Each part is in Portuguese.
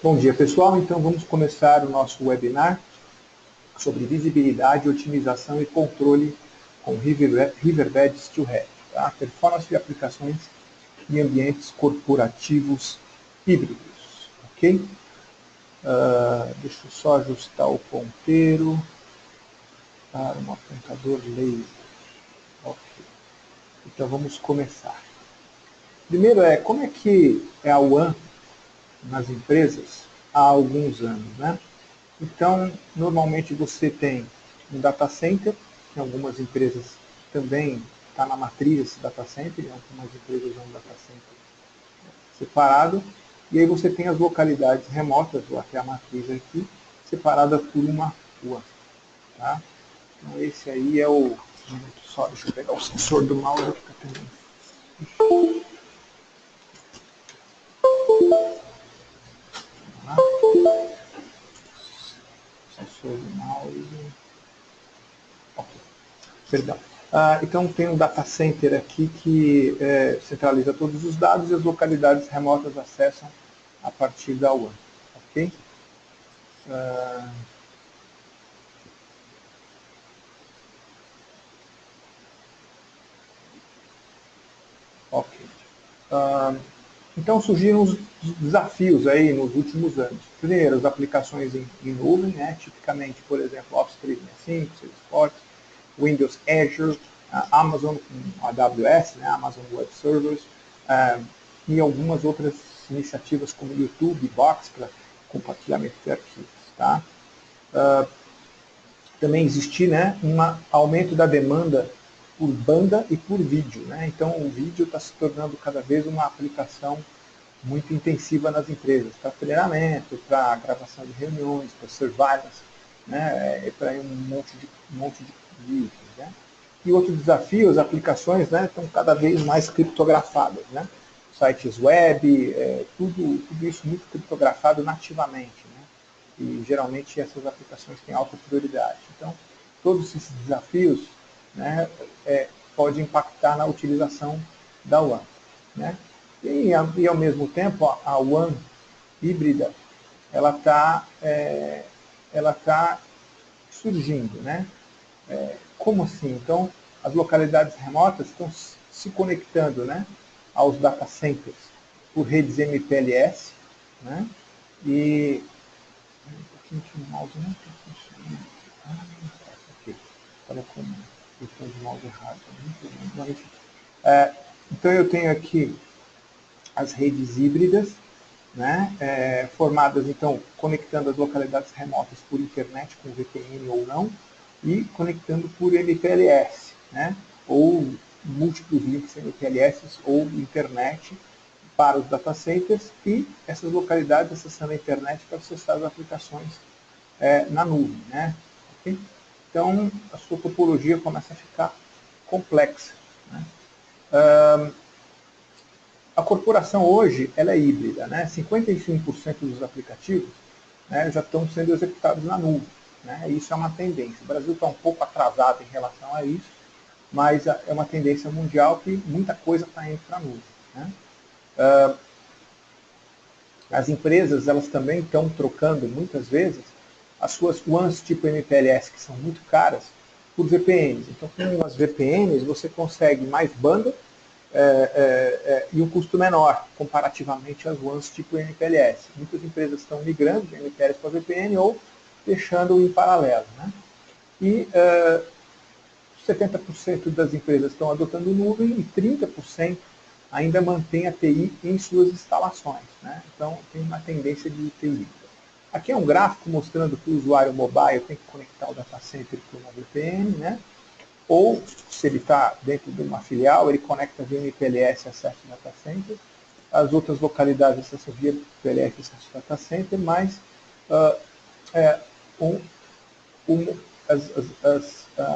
Bom dia, pessoal. Então, vamos começar o nosso webinar sobre visibilidade, otimização e controle com Riverbed Steelhead, tá? Performance de aplicações em ambientes corporativos híbridos, ok? Deixa eu só ajustar o ponteiro para um apontador laser. Ok. Então, vamos começar. Primeiro como é que é a WAN nas empresas há alguns anos, né? Então, normalmente você tem um data center, que em algumas empresas também está na matriz esse data center, em algumas empresas é um data center separado, e aí você tem as localidades remotas, ou até a matriz aqui, separada por uma rua. Tá? Então esse aí é o... Só deixa eu pegar o sensor do mouse aqui também. Sensor do mouse. Ok. Perdão. Então tem um data center aqui que centraliza todos os dados e as localidades remotas acessam a partir da WAN. Ok? Ok. Então surgiram os desafios aí nos últimos anos. Primeiro, as aplicações em nuvem, né? Tipicamente, por exemplo, Office 365, Salesforce, Windows Azure, Amazon com AWS, né? Amazon Web Services, e algumas outras iniciativas como YouTube, Box, para compartilhamento de arquivos. Tá? Também existir, né, um aumento da demanda por banda e por vídeo. Né? Então o vídeo está se tornando cada vez uma aplicação muito intensiva nas empresas, para treinamento, para gravação de reuniões, para surveillance, né, para um monte de vídeos. Né? E outro desafio, as aplicações, né, estão cada vez mais criptografadas. Né? Sites web, tudo isso muito criptografado nativamente. Né? E geralmente essas aplicações têm alta prioridade. Então, todos esses desafios, né, podem impactar na utilização da WAN. Né? E ao mesmo tempo, a WAN híbrida, ela está surgindo. Né? Como assim? Então, as localidades remotas estão se conectando, né, aos data centers por redes MPLS, né? E um pouquinho que o mouse não está funcionando. Ok. Estava com o botão de mouse errado. Então eu tenho aqui as redes híbridas, né, formadas, então, conectando as localidades remotas por internet, com VPN ou não, e conectando por MPLS, né, ou múltiplos links MPLS ou internet para os data centers e essas localidades acessando a internet para acessar as aplicações na nuvem. Né? Okay? Então, a sua topologia começa a ficar complexa. Né? A corporação hoje ela é híbrida. Né? 55% dos aplicativos, né, já estão sendo executados na nuvem. Né? Isso é uma tendência. O Brasil está um pouco atrasado em relação a isso, mas é uma tendência mundial que muita coisa está indo para a nuvem. Né? As empresas elas também estão trocando, muitas vezes, as suas WANs tipo MPLS, que são muito caras, por VPNs. Então, com as VPNs, você consegue mais banda e um custo menor, comparativamente às WANs tipo MPLS. Muitas empresas estão migrando de MPLS para VPN ou deixando em paralelo. Né? E 70% das empresas estão adotando nuvem e 30% ainda mantém a TI em suas instalações. Né? Então, tem uma tendência de TI híbrida. Aqui é um gráfico mostrando que o usuário mobile tem que conectar o data center por uma VPN, né? Ou, se ele está dentro de uma filial, ele conecta via MPLS acesso ao data center, as outras localidades acessam via MPLS acesso ao data center, mas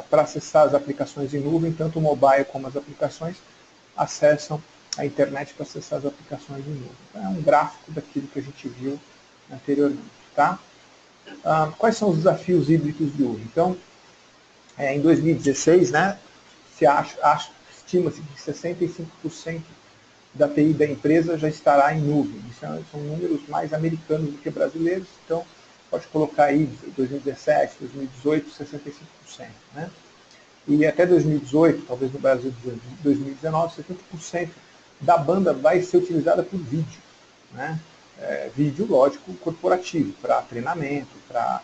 para acessar as aplicações em nuvem, tanto o mobile como as aplicações acessam a internet para acessar as aplicações em nuvem. Então, é um gráfico daquilo que a gente viu anteriormente. Tá? Quais são os desafios híbridos de hoje? Então, em 2016, né, estima-se que 65% da TI da empresa já estará em nuvem. Isso são números mais americanos do que brasileiros, então pode colocar aí 2017, 2018, 65%. Né? E até 2018, talvez no Brasil 2019, 70% da banda vai ser utilizada por vídeo. Né? Vídeo, lógico, corporativo, para treinamento, para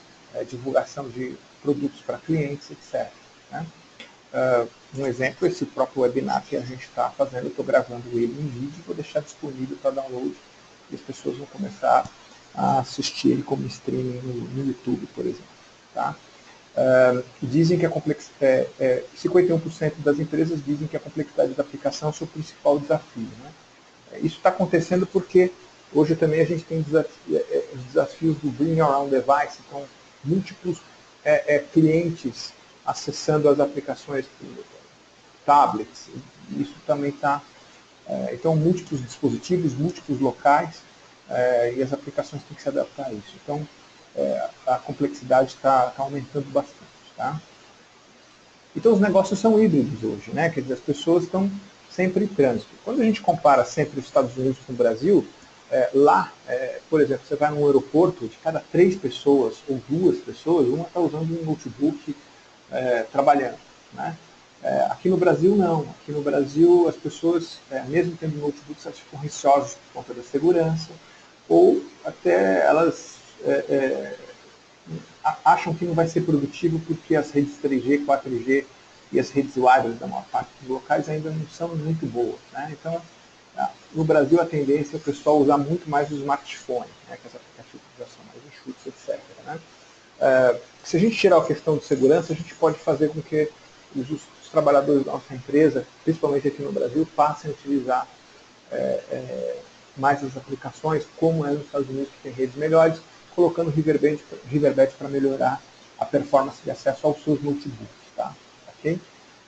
divulgação de produtos para clientes, etc. Né? Um exemplo, esse próprio webinar que a gente está fazendo, eu estou gravando ele em vídeo, vou deixar disponível para download e as pessoas vão começar a assistir ele como streaming no YouTube, por exemplo. Tá? Dizem que 51% das empresas dizem que a complexidade da aplicação é o seu principal desafio. Né? Isso está acontecendo porque hoje também a gente tem os desafios do Bring Your Own Device, então múltiplos clientes acessando as aplicações tablets, isso também está... então, múltiplos dispositivos, múltiplos locais, e as aplicações têm que se adaptar a isso. Então, a complexidade está aumentando bastante. Tá? Então, os negócios são híbridos hoje, né? Quer dizer, as pessoas estão sempre em trânsito. Quando a gente compara sempre os Estados Unidos com o Brasil, lá, por exemplo, você vai num aeroporto, de cada 3 pessoas ou 2 pessoas, uma está usando um notebook trabalhando. Né? Aqui no Brasil, não. Aqui no Brasil, as pessoas, mesmo tendo notebooks, elas ficam receosas por conta da segurança, ou até elas acham que não vai ser produtivo porque as redes 3G, 4G e as redes wireless da maior parte dos locais ainda não são muito boas. Né? Então, no Brasil, a tendência é o pessoal usar muito mais o smartphone, né? Que as aplicativos já são mais enxutos, etc. Né? Se a gente tirar a questão de segurança, a gente pode fazer com que os trabalhadores da nossa empresa, principalmente aqui no Brasil, passem a utilizar mais as aplicações, como é nos Estados Unidos, que tem redes melhores, colocando Riverbed para melhorar a performance de acesso aos seus notebooks. Tá? Okay?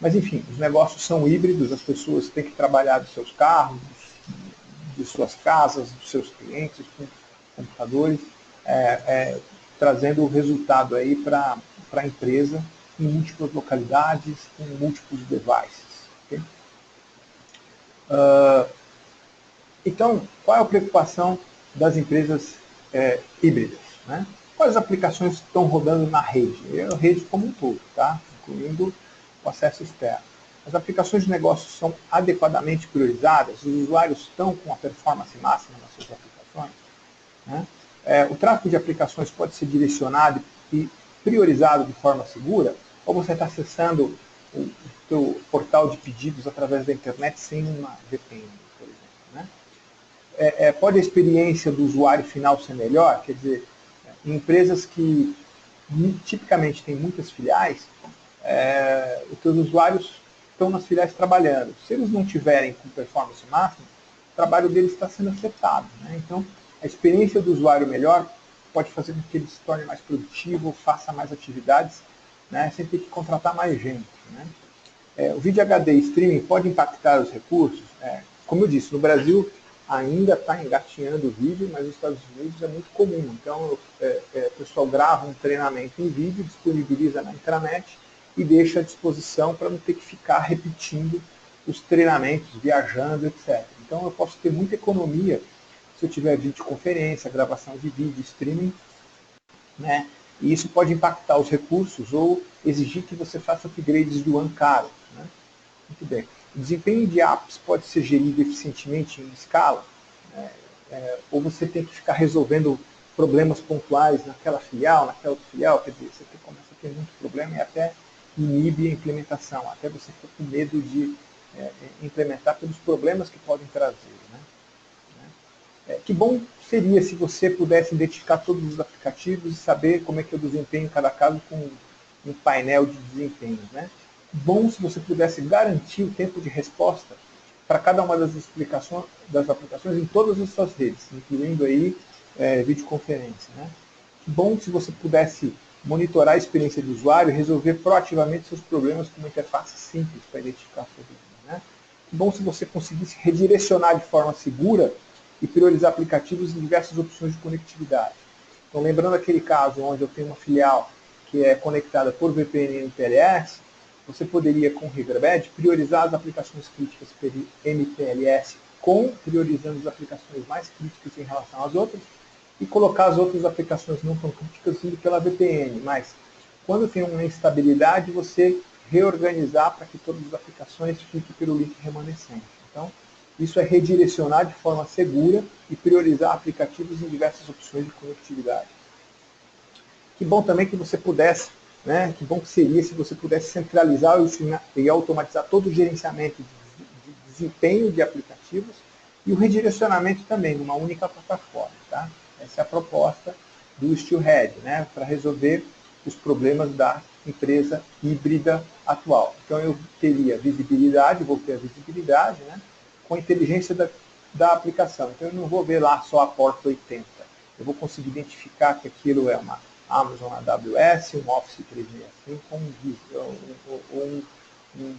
Mas, enfim, os negócios são híbridos, as pessoas têm que trabalhar dos seus carros, de suas casas, dos seus clientes, com computadores, trazendo o resultado aí para a empresa em múltiplas localidades, com múltiplos devices. Okay? Então, qual é a preocupação das empresas híbridas? Né? Quais aplicações estão rodando na rede? A rede como um todo, tá? Incluindo o acesso externo. As aplicações de negócio são adequadamente priorizadas? Os usuários estão com a performance máxima nas suas aplicações? Né? O tráfego de aplicações pode ser direcionado e priorizado de forma segura? Ou você está acessando o seu portal de pedidos através da internet sem uma VPN, por exemplo? Né? Pode a experiência do usuário final ser melhor? Quer dizer, em empresas que tipicamente têm muitas filiais, os seus usuários estão nas filiais trabalhando. Se eles não tiverem com performance máxima, o trabalho deles está sendo afetado. Né? Então, a experiência do usuário melhor pode fazer com que ele se torne mais produtivo, faça mais atividades, né, sem ter que contratar mais gente. Né? O vídeo HD streaming pode impactar os recursos? Como eu disse, no Brasil ainda está engatinhando o vídeo, mas nos Estados Unidos é muito comum. Então, o pessoal grava um treinamento em vídeo, disponibiliza na intranet e deixa à disposição para não ter que ficar repetindo os treinamentos, viajando, etc. Então, eu posso ter muita economia se eu tiver videoconferência, gravação de vídeo, streaming, né? E isso pode impactar os recursos ou exigir que você faça upgrades de one caro. Né? Muito bem. O desempenho de apps pode ser gerido eficientemente em escala, né? Ou você tem que ficar resolvendo problemas pontuais naquela filial, naquela outra filial, quer dizer, você começa a ter muito problema e até inibe a implementação, até você fica com medo de implementar pelos problemas que podem trazer. Né? Que bom seria se você pudesse identificar todos os aplicativos e saber como é que eu desempenho em cada caso com um painel de desempenho. Né? Bom se você pudesse garantir o tempo de resposta para cada uma das aplicações em todas as suas redes, incluindo aí videoconferência. Né? Que bom se você pudesse monitorar a experiência do usuário e resolver proativamente seus problemas com uma interface simples para identificar problemas. Né? Que bom se você conseguisse redirecionar de forma segura e priorizar aplicativos em diversas opções de conectividade. Então, lembrando aquele caso onde eu tenho uma filial que é conectada por VPN e MPLS, você poderia, com o Riverbed, priorizar as aplicações críticas MPLS priorizando as aplicações mais críticas em relação às outras, e colocar as outras aplicações não tão críticas indo pela VPN. Mas, quando tem uma instabilidade, você reorganizar para que todas as aplicações fiquem pelo link remanescente. Então, isso é redirecionar de forma segura e priorizar aplicativos em diversas opções de conectividade. Que bom também que você pudesse, né, que bom que seria se você pudesse centralizar e automatizar todo o gerenciamento de desempenho de aplicativos e o redirecionamento também numa única plataforma. Tá? Essa é a proposta do Steelhead, né, para resolver os problemas da empresa híbrida atual. Então eu teria visibilidade, vou ter a visibilidade, né, com a inteligência da aplicação. Então eu não vou ver lá só a porta 80. Eu vou conseguir identificar que aquilo é uma Amazon AWS, um Office 365, um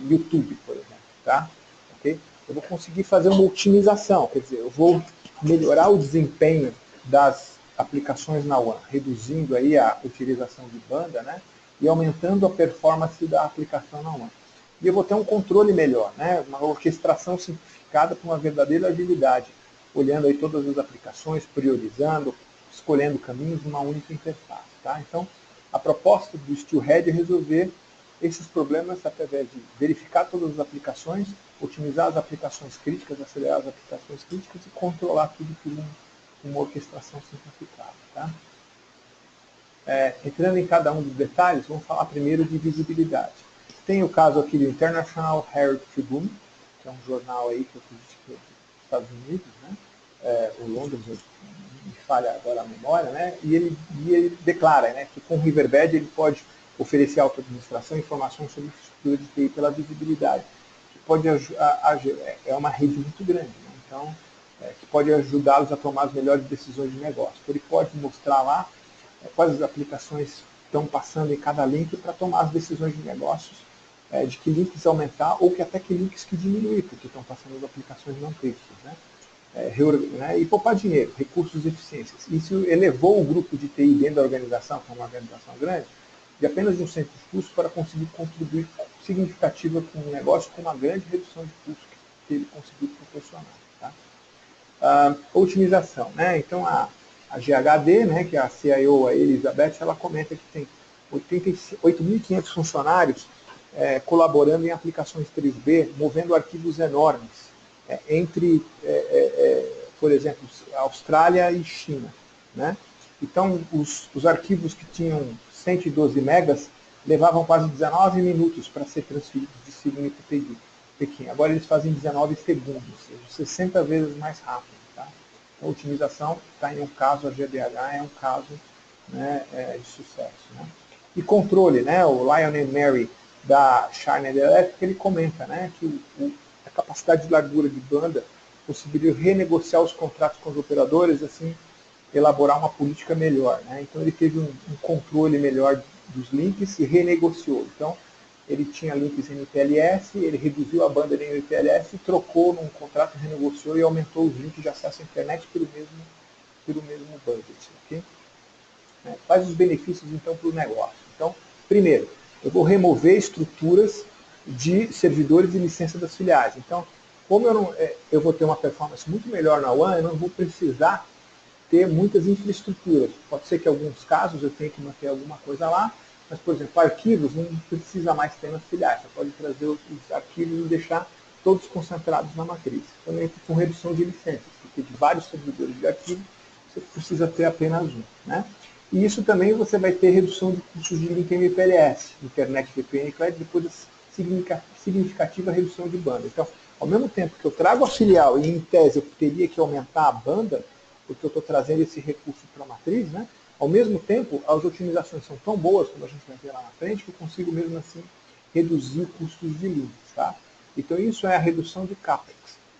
YouTube, por exemplo. Tá? Okay? Eu vou conseguir fazer uma otimização, quer dizer, eu vou melhorar o desempenho das aplicações na WAN, reduzindo aí a utilização de banda, né, e aumentando a performance da aplicação na WAN. E eu vou ter um controle melhor, né, uma orquestração simplificada para uma verdadeira agilidade, olhando aí todas as aplicações, priorizando, escolhendo caminhos numa única interface. Tá? Então, a proposta do Steelhead é resolver esses problemas através de verificar todas as aplicações, otimizar as aplicações críticas, acelerar as aplicações críticas e controlar tudo por uma orquestração simplificada. Tá? Entrando em cada um dos detalhes, vamos falar primeiro de visibilidade. Tem o caso aqui do International Herald Tribune, que é um jornal aí que eu acredito que é dos Estados Unidos, né? O Londres, me falha agora a memória, né? E ele declara, né, que com o Riverbed ele pode oferecer à auto-administração informações sobre infraestrutura de TI pela visibilidade, que pode é uma rede muito grande, né? Então, que pode ajudá-los a tomar as melhores decisões de negócio. Então, ele pode mostrar lá quais as aplicações estão passando em cada link para tomar as decisões de negócios, de que links aumentar ou que até que links que diminuir, porque estão passando as aplicações não críticas, né? E poupar dinheiro, recursos e eficiências. Isso elevou o grupo de TI dentro da organização, que é uma organização grande, de apenas um centro de custo para conseguir contribuir significativa com o negócio, com uma grande redução de custo que ele conseguiu proporcionar. Tá? Otimização. Né? Então, a GHD, né, que é a CIO, a Elizabeth, ela comenta que tem 8.500 funcionários colaborando em aplicações 3B, movendo arquivos enormes, entre, por exemplo, Austrália e China. Né? Então, os arquivos que tinham 112 megas levavam quase 19 minutos para ser transferidos de Sydney para Pequim. Agora eles fazem 19 segundos, ou seja, 60 vezes mais rápido. Tá? Então, a otimização está em um caso, a GDH é um caso, né, de sucesso. Né? E controle, né, o Lionel Mary da Schneider Electric, ele comenta, né, que a capacidade de largura de banda possibilitou renegociar os contratos com os operadores, assim, elaborar uma política melhor. Né? Então ele teve um controle melhor dos links e renegociou. Então ele tinha links MPLS, ele reduziu a banda de MPLS, trocou num contrato, renegociou e aumentou os links de acesso à internet pelo mesmo budget. Okay? Quais os benefícios então para o negócio? Então, primeiro, eu vou remover estruturas de servidores e licença das filiais. Então, como eu vou ter uma performance muito melhor na WAN, eu não vou precisar ter muitas infraestruturas. Pode ser que em alguns casos eu tenha que manter alguma coisa lá, mas, por exemplo, arquivos não precisa mais ter nas filiais. Você pode trazer os arquivos e deixar todos concentrados na matriz. Também com redução de licenças, porque de vários servidores de arquivo, você precisa ter apenas um. Né? E isso também você vai ter redução de custos de link MPLS, Internet VPN Cloud, depois significativa redução de banda. Então, ao mesmo tempo que eu trago a filial e, em tese, eu teria que aumentar a banda, porque eu estou trazendo esse recurso para a matriz, né? Ao mesmo tempo, as otimizações são tão boas, como a gente vai ver lá na frente, que eu consigo mesmo assim reduzir custos de links. Tá? Então isso é a redução de CAPEX,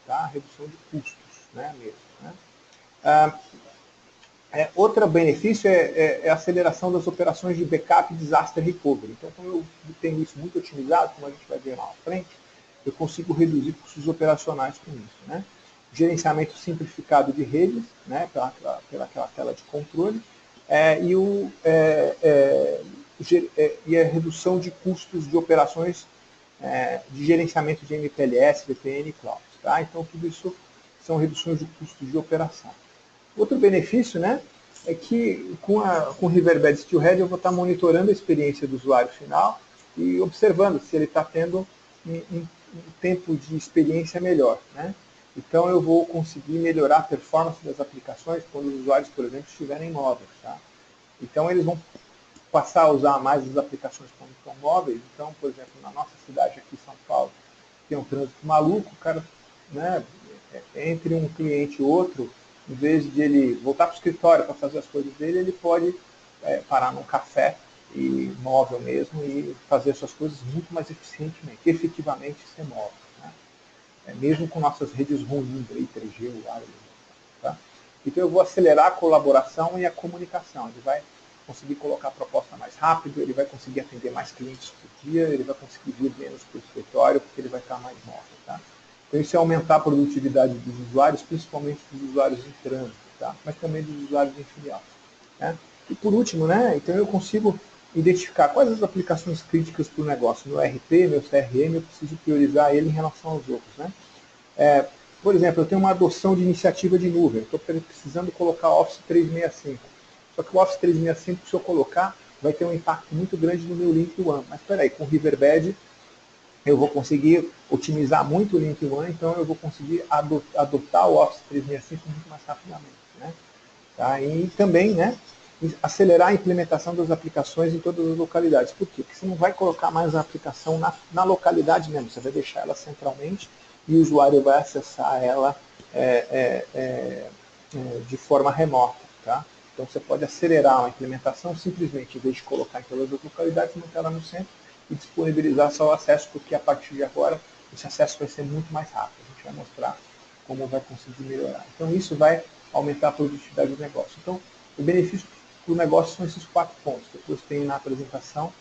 tá? A redução de custos, né, mesmo. Né? Outro benefício é a aceleração das operações de backup e disaster recovery. Então, como eu tenho isso muito otimizado, como a gente vai ver lá na frente, eu consigo reduzir custos operacionais com isso. Né? Gerenciamento simplificado de redes, né, pelaquela tela de controle, e a redução de custos de operações de gerenciamento de MPLS, VPN e Cloud. Tá? Então, tudo isso são reduções de custos de operação. Outro benefício, né, é que com o Riverbed Steelhead eu vou estar monitorando a experiência do usuário final e observando se ele está tendo um tempo de experiência melhor. Né? Então eu vou conseguir melhorar a performance das aplicações quando os usuários, por exemplo, estiverem móveis. Tá? Então eles vão passar a usar mais as aplicações quando estão móveis. Então, por exemplo, na nossa cidade aqui em São Paulo, tem um trânsito maluco, o cara, né, entre um cliente e outro, em vez de ele voltar para o escritório para fazer as coisas dele, ele pode parar num café e móvel mesmo e fazer suas coisas muito mais eficientemente, efetivamente ser móvel. Né? Mesmo com nossas redes ruins, aí, 3G, wireless. Tá? Então eu vou acelerar a colaboração e a comunicação. Ele vai conseguir colocar a proposta mais rápido, ele vai conseguir atender mais clientes por dia, ele vai conseguir vir menos para o escritório, porque ele vai estar mais móvel. Tá? Então isso é aumentar a produtividade dos usuários, principalmente dos usuários em trânsito, tá? Mas também dos usuários em filial. Né? E por último, né, então eu consigo identificar quais as aplicações críticas para o negócio. Meu RP, meu CRM, eu preciso priorizar ele em relação aos outros. Né? Por exemplo, eu tenho uma adoção de iniciativa de nuvem, eu estou precisando colocar Office 365. Só que o Office 365, se eu colocar, vai ter um impacto muito grande no meu Link One. Mas espera aí, com o Riverbed eu vou conseguir otimizar muito o Link One, então eu vou conseguir adotar o Office 365 muito mais rapidamente. Né? Tá? E também, né, acelerar a implementação das aplicações em todas as localidades. Por quê? Porque você não vai colocar mais a aplicação na localidade mesmo, você vai deixar ela centralmente e o usuário vai acessar ela de forma remota. Tá? Então você pode acelerar a implementação simplesmente, em vez de colocar em todas as localidades, manter ela no centro e disponibilizar só o acesso, porque a partir de agora esse acesso vai ser muito mais rápido. A gente vai mostrar como vai conseguir melhorar. Então isso vai aumentar a produtividade do negócio. Então o benefício para o negócio são esses 4 pontos. Depois tem na apresentação,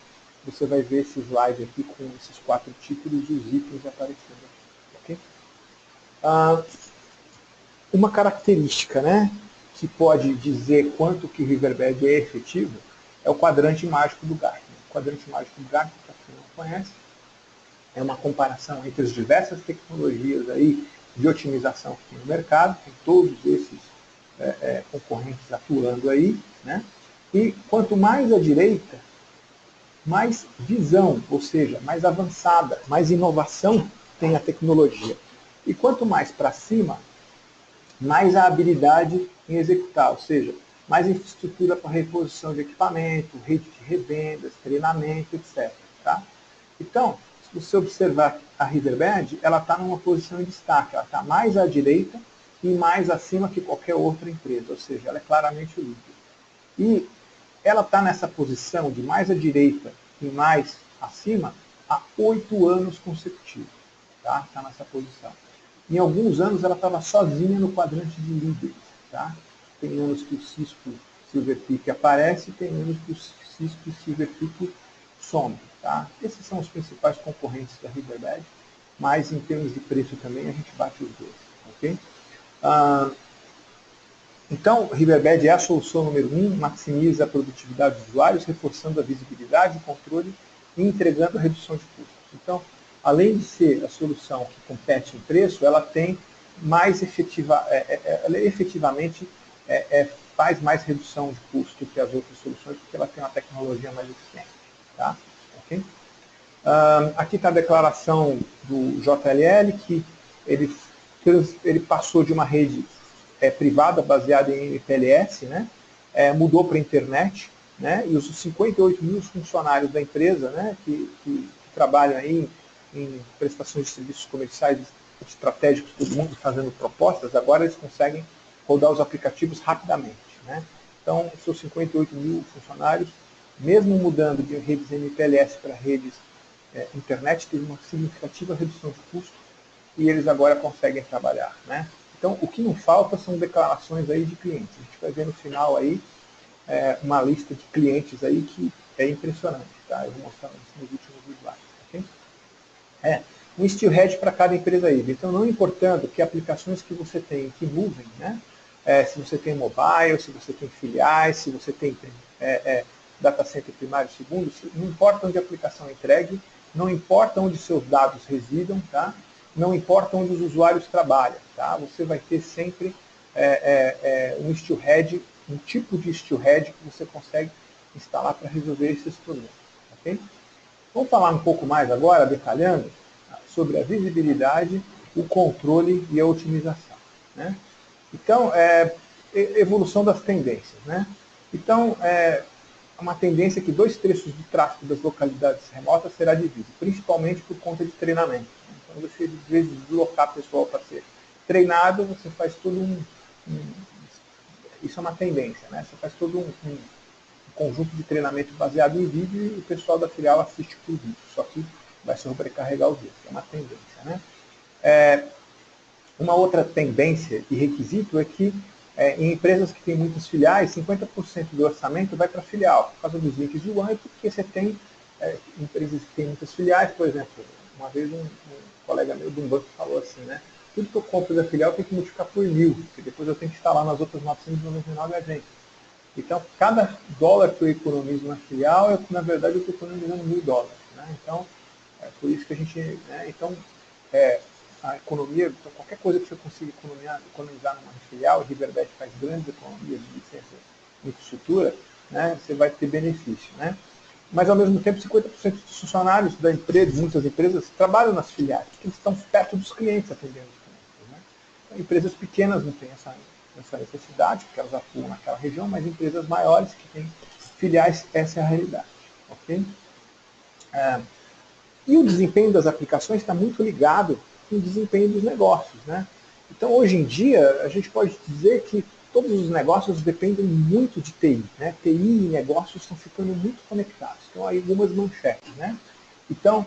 você vai ver esse slide aqui com esses 4 títulos e os itens aparecendo aqui. Okay? Uma característica, né, que pode dizer quanto que o Riverbed é efetivo é o quadrante mágico do Gartner. O quadrante mágico do Gartner, para quem não conhece, é uma comparação entre as diversas tecnologias aí de otimização que tem no mercado, tem todos esses concorrentes atuando aí, né? E quanto mais à direita, mais visão, ou seja, mais avançada, mais inovação tem a tecnologia. E quanto mais para cima, mais a habilidade em executar, ou seja, mais infraestrutura para reposição de equipamento, rede de revendas, treinamento, etc. Tá? Então, se você observar a Riverbed, ela está numa posição em destaque, ela está mais à direita e mais acima que qualquer outra empresa, ou seja, ela é claramente o líder. E ela está nessa posição de mais à direita e mais acima há 8 anos consecutivos. Tá? Está nessa posição. Em alguns anos ela estava sozinha no quadrante de líderes. Tá? Tem anos que o Cisco Silver Peak aparece, tem anos que o Cisco Silver Peak some. Tá? Esses são os principais concorrentes da Riverbed, mas em termos de preço também a gente bate os dois. Okay? Então, Riverbed é a solução número 1, maximiza a produtividade dos usuários, reforçando a visibilidade, o controle e entregando a redução de custos. Então, além de ser a solução que compete em preço, ela tem mais ela efetivamente faz mais redução de custo que as outras soluções, porque ela tem uma tecnologia mais eficiente. Tá? Okay? Aqui está a declaração do JLL, que ele passou de uma rede privada, baseada em MPLS, né? Mudou para a internet, né? E os 58 mil funcionários da empresa, né? que trabalham aí em prestações de serviços comerciais estratégicos, todo mundo fazendo propostas, agora eles conseguem rodar os aplicativos rapidamente. Né? Então, os seus 58 mil funcionários, mesmo mudando de redes MPLS para redes internet, teve uma significativa redução de custo e eles agora conseguem trabalhar. Né? Então, o que não falta são declarações aí de clientes. A gente vai ver no final aí uma lista de clientes aí que é impressionante. Tá? Eu vou mostrar isso nos últimos slides. Okay? Um Steelhead para cada empresa aí. Então, não importando que aplicações que você tem, que nuvem, né? Se você tem mobile, se você tem filiais, se você tem data center primário e segundo, não importa onde a aplicação é entregue, não importa onde seus dados residam, tá? não importa onde os usuários trabalham, tá? Você vai ter sempre um steelhead, um tipo de steelhead que você consegue instalar para resolver esses problemas, ok? Vamos falar um pouco mais agora, detalhando, sobre a visibilidade, o controle e a otimização, né? Então, evolução das tendências, né? Então, uma tendência que 2/3 do tráfego das localidades remotas será dividido, principalmente por conta de treinamento. Então, você, às vezes, deslocar pessoal para ser treinado, você faz todo isso é uma tendência, né? Você faz todo um conjunto de treinamento baseado em vídeo e o pessoal da filial assiste por vídeo, só que vai sobrecarregar os vídeos, é uma tendência, né? Uma outra tendência e requisito é que em empresas que têm muitas filiais, 50% do orçamento vai para a filial, por causa dos links de one, porque você tem empresas que têm muitas filiais, por exemplo, uma vez um colega meu de um banco falou assim, né? Tudo que eu compro da filial tem que multiplicar por 1.000, porque depois eu tenho que instalar nas outras 999 agências. Então, cada dólar que eu economizo na filial, na verdade, eu estou economizando $1.000. Né? Então, é por isso que a gente... Né? Então, a economia, então, qualquer coisa que você consiga economizar numa filial, o Riverbed faz grandes economias de licença de infraestrutura, né? Você vai ter benefício. Né? Mas, ao mesmo tempo, 50% dos funcionários da empresa, muitas empresas, trabalham nas filiais, porque eles estão perto dos clientes, atendendo os clientes. Né? Então, empresas pequenas não têm essa necessidade, porque elas atuam naquela região, mas empresas maiores que têm filiais, essa é a realidade. Okay? E o desempenho das aplicações está muito ligado com o desempenho dos negócios. Né? Então, hoje em dia, a gente pode dizer que todos os negócios dependem muito de TI. Né? TI e negócios estão ficando muito conectados. Então, aí algumas manchetes. Né? Então,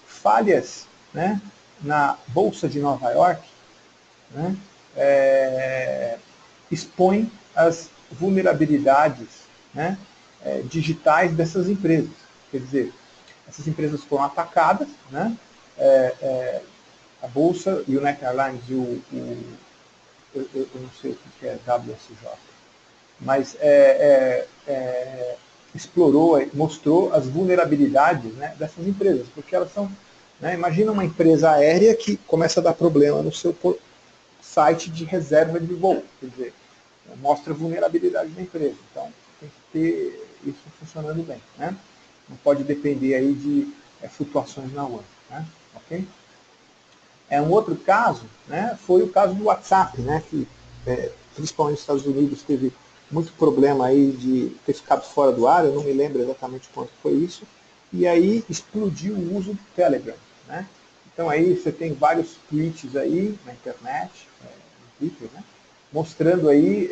falhas, né, na Bolsa de Nova York, né, expõe as vulnerabilidades, né, digitais dessas empresas. Quer dizer, essas empresas foram atacadas, né, a Bolsa, United Airlines e eu não sei o que é WSJ, mas explorou, mostrou as vulnerabilidades, né, dessas empresas, porque elas são... Né, imagina uma empresa aérea que começa a dar problema no seu site de reserva de voo, quer dizer, mostra a vulnerabilidade da empresa. Então, tem que ter isso funcionando bem. Né? Não pode depender aí de flutuações na web. Né? Okay? Um outro caso, né, foi o caso do WhatsApp, né, que principalmente nos Estados Unidos teve muito problema aí de ter ficado fora do ar, eu não me lembro exatamente quanto foi isso, e aí explodiu o uso do Telegram. Né? Então aí você tem vários tweets aí na internet, no Twitter, né? Mostrando aí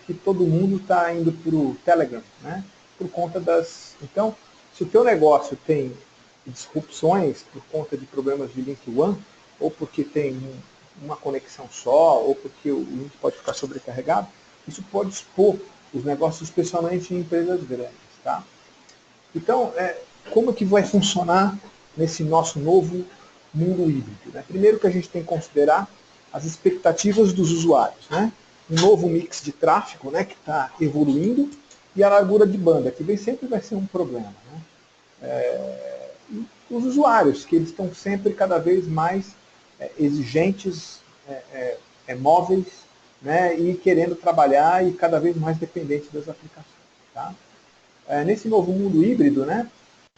que todo mundo está indo para o Telegram, né? Por conta das... Então, se o teu negócio tem disrupções por conta de problemas de link one, ou porque tem uma conexão só, ou porque o link pode ficar sobrecarregado, isso pode expor os negócios, especialmente em empresas grandes. Tá? Então, como que vai funcionar nesse nosso novo mundo híbrido? Né? Primeiro que a gente tem que considerar as expectativas dos usuários. Né? Um novo mix de tráfego, né, que está evoluindo, e a largura de banda, que sempre vai ser um problema. Né? E os usuários, que eles estão sempre cada vez mais exigentes, móveis, né, e querendo trabalhar e cada vez mais dependentes das aplicações. Tá? Nesse novo mundo híbrido, né,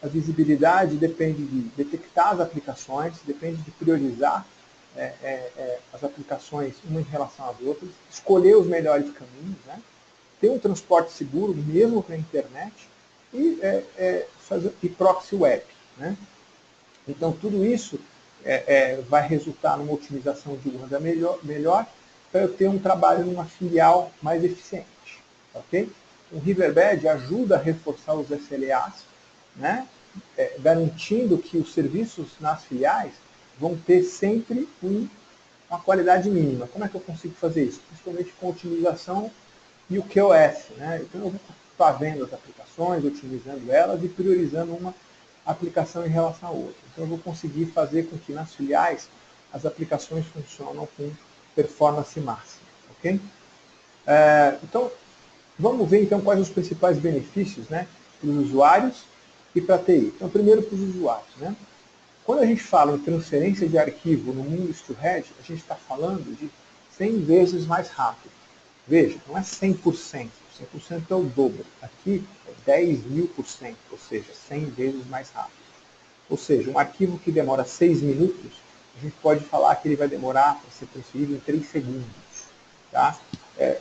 a visibilidade depende de detectar as aplicações, depende de priorizar as aplicações uma em relação às outras, escolher os melhores caminhos, né, ter um transporte seguro, mesmo para a internet, e proxy web. Né? Então, tudo isso vai resultar numa otimização de banda melhor para eu ter um trabalho numa filial mais eficiente. Okay? O Riverbed ajuda a reforçar os SLAs, né? Garantindo que os serviços nas filiais vão ter sempre uma qualidade mínima. Como é que eu consigo fazer isso? Principalmente com otimização e o QoS. Né? Então eu vou estar vendo as aplicações, otimizando elas e priorizando uma aplicação em relação à outra. Então eu vou conseguir fazer com que nas filiais as aplicações funcionem com performance máxima. Okay? Então, vamos ver então quais os principais benefícios, né, para os usuários e para a TI. Então, primeiro para os usuários. Né? Quando a gente fala em transferência de arquivo no mundo Steelhead, a gente está falando de 100 vezes mais rápido. Veja, não é 100%, 100% é o dobro. Aqui é 10.000%, ou seja, 100 vezes mais rápido. Ou seja, um arquivo que demora 6 minutos, a gente pode falar que ele vai demorar para ser transferido em 3 segundos. Tá?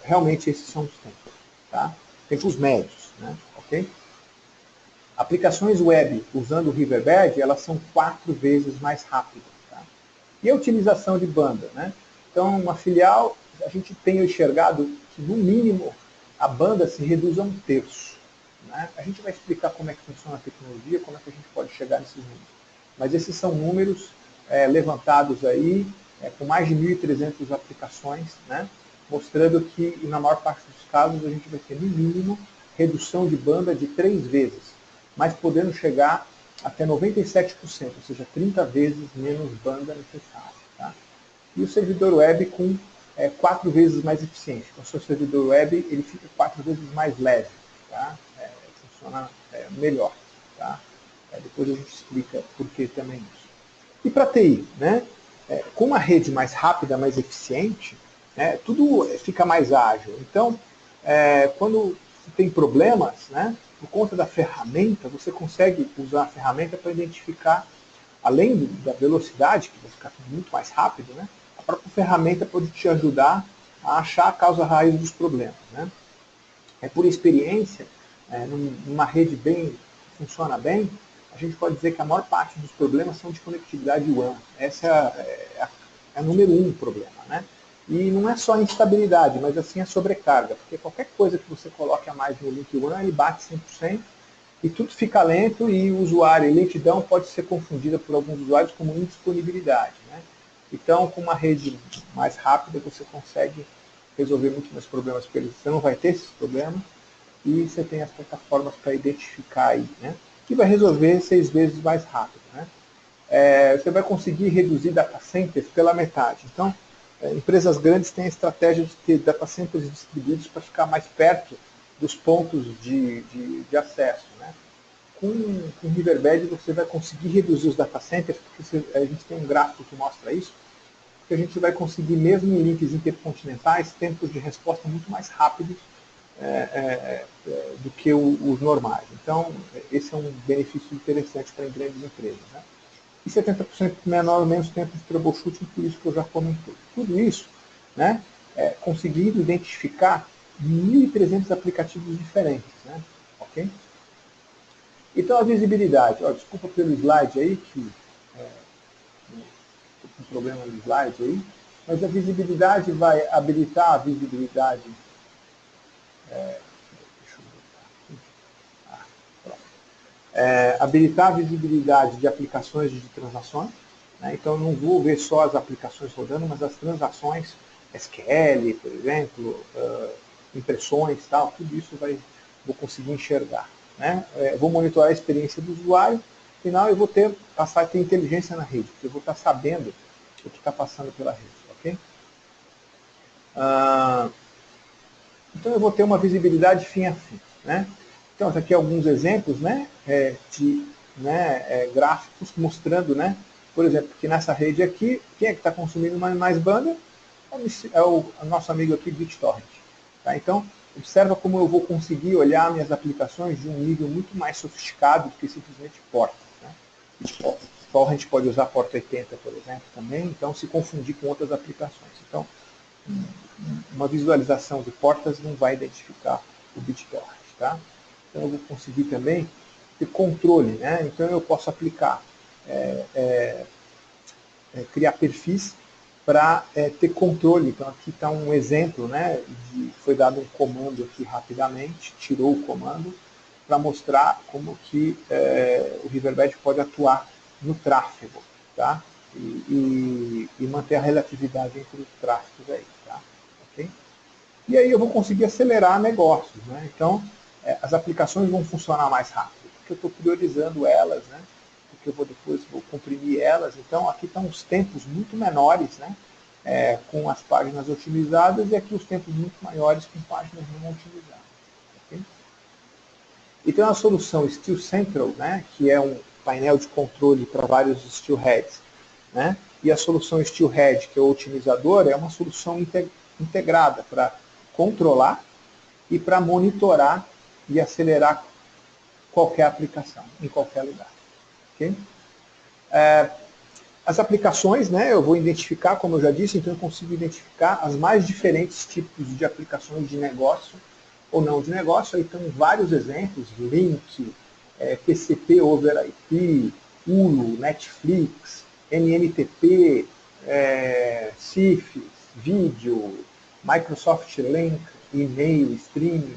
Realmente esses são os tempos. Tá? Tempos médios. Né? Okay? Aplicações web usando o Riverbed, elas são 4 vezes mais rápidas. Tá? E a utilização de banda? Né? Então, uma filial, a gente tem enxergado que, no mínimo, a banda se reduz a 1/3. Né? A gente vai explicar como é que funciona a tecnologia, como é que a gente pode chegar nesses números. Mas esses são números levantados aí, com mais de 1.300 aplicações, né? Mostrando que, na maior parte dos casos, a gente vai ter, no mínimo, redução de banda de 3 vezes, mas podendo chegar até 97%, ou seja, 30 vezes menos banda necessária. Tá? E o servidor web com 4 vezes mais eficiente. Então, o seu servidor web ele fica 4 vezes mais leve. Tá? Funciona melhor. Tá? Depois a gente explica por que também isso. E para TI, né? Com uma rede mais rápida, mais eficiente, tudo fica mais ágil. Então, quando tem problemas, né, por conta da ferramenta, você consegue usar a ferramenta para identificar, além da velocidade, que vai ficar muito mais rápido, né, a própria ferramenta pode te ajudar a achar a causa raiz dos problemas. Né. Por experiência, numa rede funciona bem, a gente pode dizer que a maior parte dos problemas são de conectividade WAN. Essa é a número 1 problema. Né? E não é só a instabilidade, mas assim a sobrecarga, porque qualquer coisa que você coloque a mais no link WAN, ele bate 100%, e tudo fica lento, e o usuário, e lentidão pode ser confundida por alguns usuários como indisponibilidade. Né? Então, com uma rede mais rápida, você consegue resolver muito mais problemas, porque você não vai ter esses problemas, e você tem as plataformas para identificar aí, né? Que vai resolver 6 vezes mais rápido. Né? Você vai conseguir reduzir data centers pela metade. Então, empresas grandes têm a estratégia de ter data centers distribuídos para ficar mais perto dos pontos de acesso. Né? Com o Riverbed você vai conseguir reduzir os data centers, porque a gente tem um gráfico que mostra isso, que a gente vai conseguir, mesmo em links intercontinentais, tempos de resposta muito mais rápidos do que os normais. Então, esse é um benefício interessante para grandes empresas. Né? E 70% menor ou menos tempo de troubleshooting, por isso que eu já comentei. Tudo isso, né, conseguindo identificar 1.300 aplicativos diferentes. Né? Okay? Então, a visibilidade. Desculpa pelo slide aí, que estou com um problema no slide aí, mas a visibilidade vai habilitar a visibilidade. Habilitar a visibilidade de aplicações de transações. Né? Então, eu não vou ver só as aplicações rodando, mas as transações, SQL, por exemplo, impressões, tal, tudo isso vou conseguir enxergar. Né? Vou monitorar a experiência do usuário, afinal eu vou passar a ter inteligência na rede, porque eu vou estar sabendo o que está passando pela rede. Okay? Então eu vou ter uma visibilidade fim a fim. Né? Então, aqui alguns exemplos, né, de gráficos mostrando, né, por exemplo, que nessa rede aqui, quem é que está consumindo mais banda? É o nosso amigo aqui, BitTorrent. Tá? Então, observa como eu vou conseguir olhar minhas aplicações de um nível muito mais sofisticado do que simplesmente portas. Né? BitTorrent pode usar porta 80, por exemplo, também, então se confundir com outras aplicações. Então, uma visualização de portas não vai identificar o BitTorrent. Tá? Então eu vou conseguir também ter controle. Né? Então eu posso aplicar, criar perfis para ter controle. Então aqui está um exemplo, né, foi dado um comando aqui rapidamente, tirou o comando, para mostrar como que o Riverbed pode atuar no tráfego. Tá? E manter a relatividade entre os tráfegos aí. Tá? Okay? E aí eu vou conseguir acelerar negócios. Né? Então, as aplicações vão funcionar mais rápido, porque eu estou priorizando elas, né? Porque eu depois vou comprimir elas. Então, aqui estão os tempos muito menores, né? Com as páginas otimizadas, e aqui os tempos muito maiores com páginas não otimizadas. Okay? E tem uma solução Steel Central, né? Que é painel de controle para vários steelheads, né? E a solução steelhead, que é o otimizador, é uma solução integrada para controlar e para monitorar e acelerar qualquer aplicação, em qualquer lugar. Okay? As aplicações, né, eu vou identificar, como eu já disse, então eu consigo identificar as mais diferentes tipos de aplicações de negócio ou não de negócio. Aí estão vários exemplos, Link, TCP over IP, ULO, Netflix, NMTP, CIFS, vídeo, Microsoft Link, e-mail, streaming,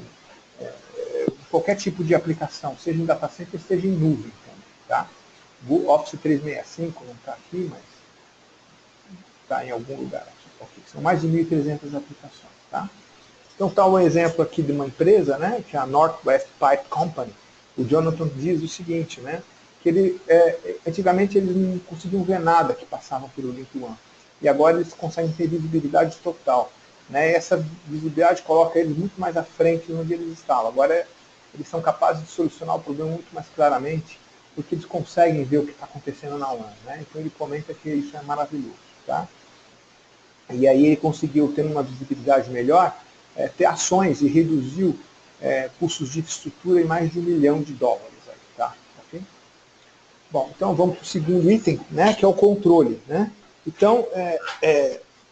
qualquer tipo de aplicação, seja em data center, seja em nuvem também, tá? O Office 365 não está aqui, mas está em algum lugar aqui. Okay. São mais de 1.300 aplicações, tá? Então está um exemplo aqui de uma empresa, né, que é a Northwest Pipe Company. O Jonathan diz o seguinte, né, que antigamente eles não conseguiam ver nada que passava pelo Link One. E agora eles conseguem ter visibilidade total. Né, e essa visibilidade coloca eles muito mais à frente de onde eles estavam. Agora eles são capazes de solucionar o problema muito mais claramente, porque eles conseguem ver o que está acontecendo na LAN. Né? Então ele comenta que isso é maravilhoso. Tá? E aí ele conseguiu ter uma visibilidade melhor, ter ações e reduziu custos de infraestrutura em mais de $1 milhão. Aí, tá? Okay? Bom, então vamos para o segundo item, né, que é o controle. Né? Então,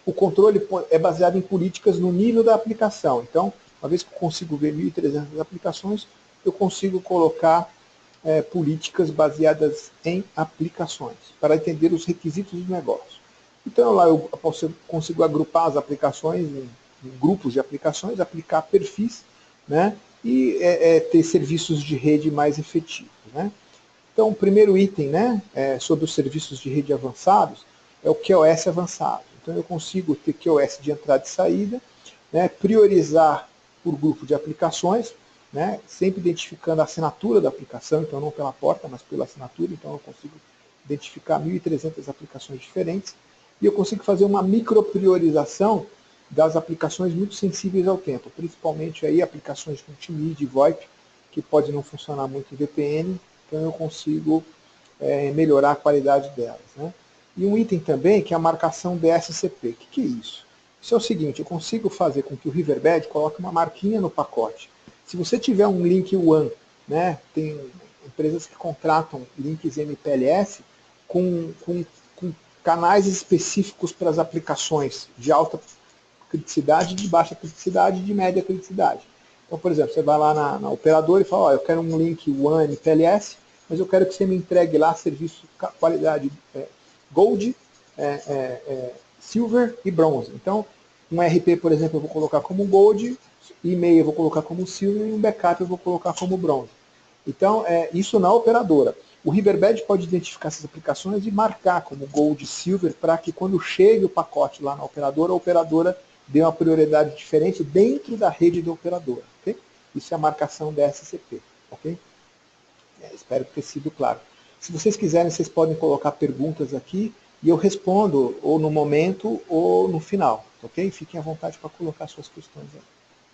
o controle é baseado em políticas no nível da aplicação. Então, uma vez que eu consigo ver 1.300 aplicações, eu consigo colocar políticas baseadas em aplicações, para entender os requisitos do negócio. Então, lá eu consigo agrupar as aplicações em grupos de aplicações, aplicar perfis, né, e ter serviços de rede mais efetivos. Né? Então, o primeiro item, né, sobre os serviços de rede avançados é o QoS avançado. Então, eu consigo ter QoS de entrada e saída, né, priorizar por grupo de aplicações, né, sempre identificando a assinatura da aplicação, então não pela porta, mas pela assinatura, então eu consigo identificar 1.300 aplicações diferentes, e eu consigo fazer uma micropriorização das aplicações muito sensíveis ao tempo, principalmente aí aplicações multimídia e VoIP, que pode não funcionar muito em VPN, então eu consigo melhorar a qualidade delas. Né? E um item também que é a marcação DSCP. O que é isso? Isso é o seguinte, eu consigo fazer com que o Riverbed coloque uma marquinha no pacote. Se você tiver um link One, né, tem empresas que contratam links MPLS com canais específicos para as aplicações de alta criticidade, de baixa criticidade e de média criticidade. Então, por exemplo, você vai lá na operadora e fala, eu quero um link One MPLS, mas eu quero que você me entregue lá serviço qualidade Gold, Silver e Bronze. Então, um RP, por exemplo, eu vou colocar como Gold, e-mail eu vou colocar como Silver e um backup eu vou colocar como Bronze. Então, isso na operadora. O Riverbed pode identificar essas aplicações e marcar como Gold e Silver para que quando chegue o pacote lá na operadora, a operadora dê uma prioridade diferente dentro da rede da operadora. Okay? Isso é a marcação da SCP. Okay? Espero ter sido claro. Se vocês quiserem, vocês podem colocar perguntas aqui e eu respondo ou no momento ou no final. Ok? Fiquem à vontade para colocar suas questões aí.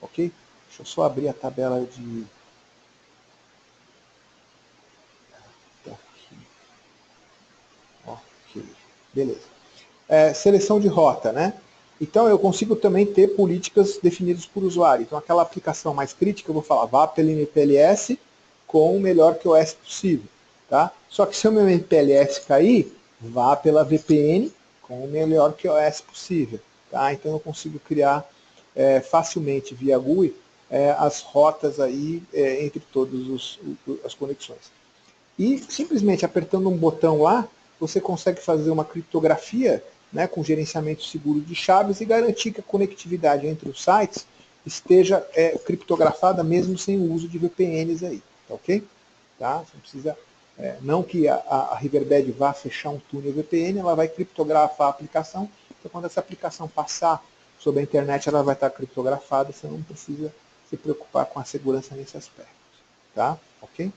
Ok? Deixa eu só abrir a tabela de... Ok, beleza. Seleção de rota, né? Então eu consigo também ter políticas definidas por usuário. Então aquela aplicação mais crítica, eu vou falar, vá pelo MPLS com o melhor QoS possível. Tá? Só que se o meu MPLS cair, vá pela VPN com o melhor QoS possível. Tá? Então eu consigo criar facilmente via GUI as rotas aí entre todas as conexões. E simplesmente apertando um botão lá, você consegue fazer uma criptografia, né, com gerenciamento seguro de chaves e garantir que a conectividade entre os sites esteja criptografada mesmo sem o uso de VPNs aí, tá ok? Tá? Você não precisa, não que a Riverbed vá fechar um túnel VPN, ela vai criptografar a aplicação, então quando essa aplicação passar sobre a internet, ela vai estar criptografada, você não precisa se preocupar com a segurança nesse aspecto, tá? Ok?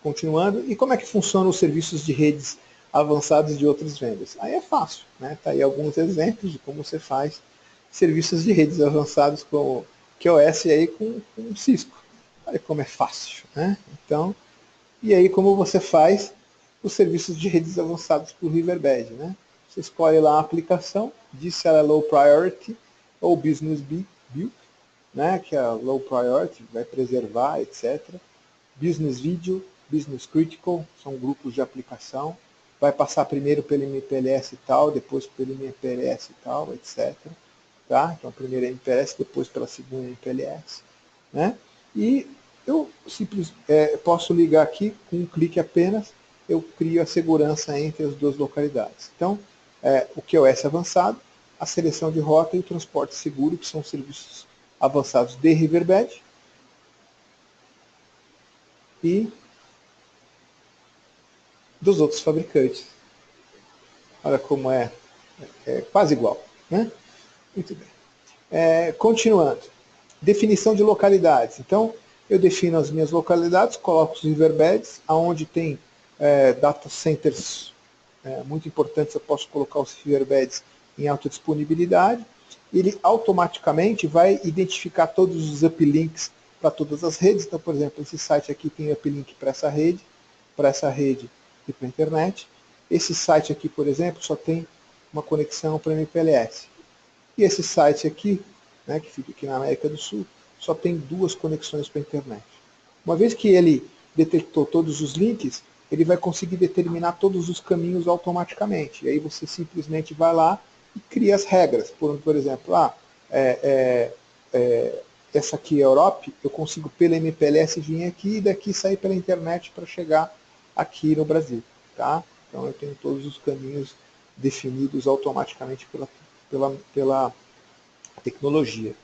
Continuando, e como é que funcionam os serviços de redes avançados de outros vendors? Aí é fácil, né? Tá aí alguns exemplos de como você faz serviços de redes avançados com QoS aí com Cisco. Olha como é fácil, né? Então, E aí como você faz os serviços de redes avançados por Riverbed, né? Você escolhe lá a aplicação, diz se ela é low priority ou business build, né? Que é a low priority, vai preservar, etc. Business video, business critical, são grupos de aplicação. Vai passar primeiro pelo MPLS e tal, depois pelo MPLS e tal, etc. Tá? Então, primeiro MPLS, depois pela segunda MPLS. Né? E eu posso ligar aqui com um clique apenas, eu crio a segurança entre as duas localidades. Então, o QoS avançado, a seleção de rota e o transporte seguro, que são serviços avançados de Riverbed. E dos outros fabricantes. Olha como é quase igual. Né? Muito bem. Continuando. Definição de localidades. Então, eu defino as minhas localidades, coloco os riverbeds, aonde tem data centers muito importantes, eu posso colocar os riverbeds em alta disponibilidade. Ele automaticamente vai identificar todos os uplinks para todas as redes. Então, por exemplo, esse site aqui tem uplink para essa rede e para a internet. Esse site aqui, por exemplo, só tem uma conexão para MPLS. E esse site aqui, né, que fica aqui na América do Sul, só tem 2 conexões para a internet. Uma vez que ele detectou todos os links, ele vai conseguir determinar todos os caminhos automaticamente. E aí você simplesmente vai lá e cria as regras. Por exemplo, essa aqui é a Europe, eu consigo pela MPLS vir aqui e daqui sair pela internet para chegar aqui no Brasil. Tá? Então eu tenho todos os caminhos definidos automaticamente pela tecnologia.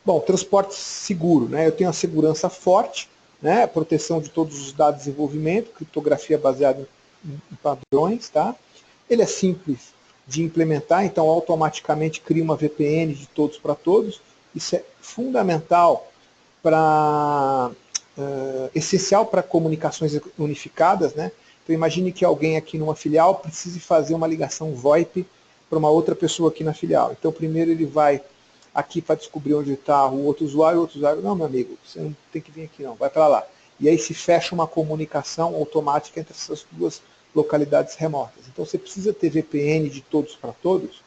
Bom, transporte seguro, né? Eu tenho a segurança forte, né? A proteção de todos os dados de desenvolvimento, criptografia baseada em padrões, tá? Ele é simples de implementar, então automaticamente cria uma VPN de todos para todos. Isso é fundamental essencial para comunicações unificadas, né? Então imagine que alguém aqui numa filial precise fazer uma ligação VoIP para uma outra pessoa aqui na filial. Então primeiro ele vai aqui para descobrir onde está o outro usuário, não, meu amigo, você não tem que vir aqui não, vai para lá. E aí se fecha uma comunicação automática entre essas duas localidades remotas. Então você precisa ter VPN de todos para todos,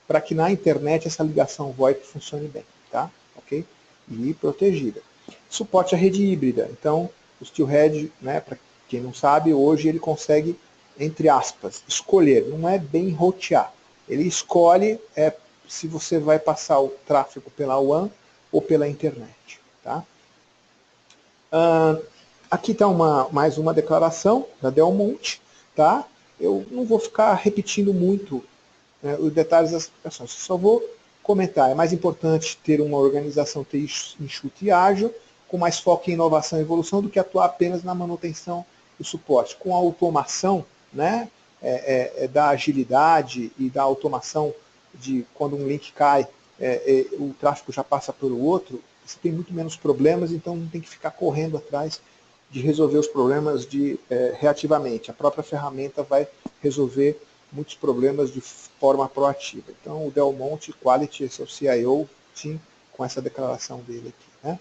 para que na internet essa ligação VoIP funcione bem, tá? Ok? E protegida. Suporte à rede híbrida. Então, o Steelhead, né, para quem não sabe, hoje ele consegue, entre aspas, escolher, não é bem rotear. Ele escolhe se você vai passar o tráfego pela WAN ou pela internet. Tá? Aqui está mais uma declaração da Del Monte. Tá? Eu não vou ficar repetindo muito os detalhes das aplicações, só vou comentar. É mais importante ter uma organização enxuta e ágil, com mais foco em inovação e evolução, do que atuar apenas na manutenção e suporte. Com a automação, né, da agilidade e da automação de quando um link cai, o tráfego já passa pelo outro, você tem muito menos problemas, então não tem que ficar correndo atrás de resolver os problemas reativamente. A própria ferramenta vai resolver muitos problemas de forma proativa. Então o Del Monte Quality, esse é o CIO Team, com essa declaração dele aqui. Né?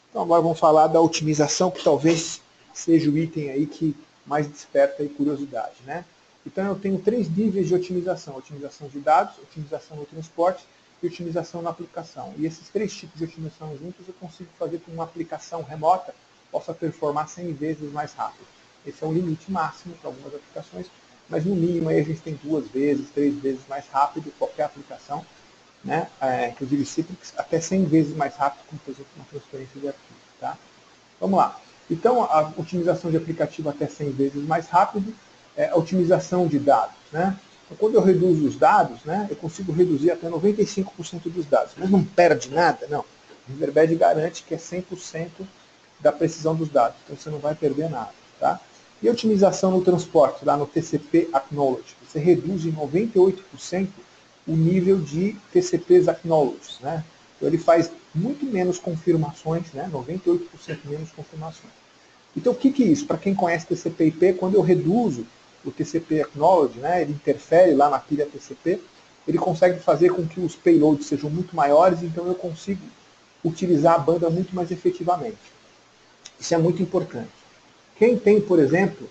Então agora vamos falar da otimização, que talvez seja o item aí que mais desperta aí curiosidade. Né? Então eu tenho 3 níveis de otimização: otimização de dados, otimização no transporte e otimização na aplicação. E esses 3 tipos de otimização juntos eu consigo fazer com uma aplicação remota possa performar 100 vezes mais rápido. Esse é um limite máximo para algumas aplicações, mas no mínimo aí a gente tem 2 vezes, 3 vezes mais rápido qualquer aplicação, né? Inclusive Citrix, até 100 vezes mais rápido, como por exemplo uma transferência de arquivo. Tá? Vamos lá. Então a otimização de aplicativo até 100 vezes mais rápido é a otimização de dados. Né? Então, quando eu reduzo os dados, né, eu consigo reduzir até 95% dos dados, mas não perde nada, não. O Riverbed garante que é 100% da precisão dos dados, então você não vai perder nada. Tá? E a otimização no transporte, lá no TCP Acknowledge, você reduz em 98% o nível de TCPs Acknowledge. Né? Então ele faz muito menos confirmações, né? 98% menos confirmações. Então o que é isso? Para quem conhece TCP/IP, quando eu reduzo o TCP Acknowledge, né, ele interfere lá na pilha TCP, ele consegue fazer com que os payloads sejam muito maiores, então eu consigo utilizar a banda muito mais efetivamente. Isso é muito importante. Quem tem, por exemplo,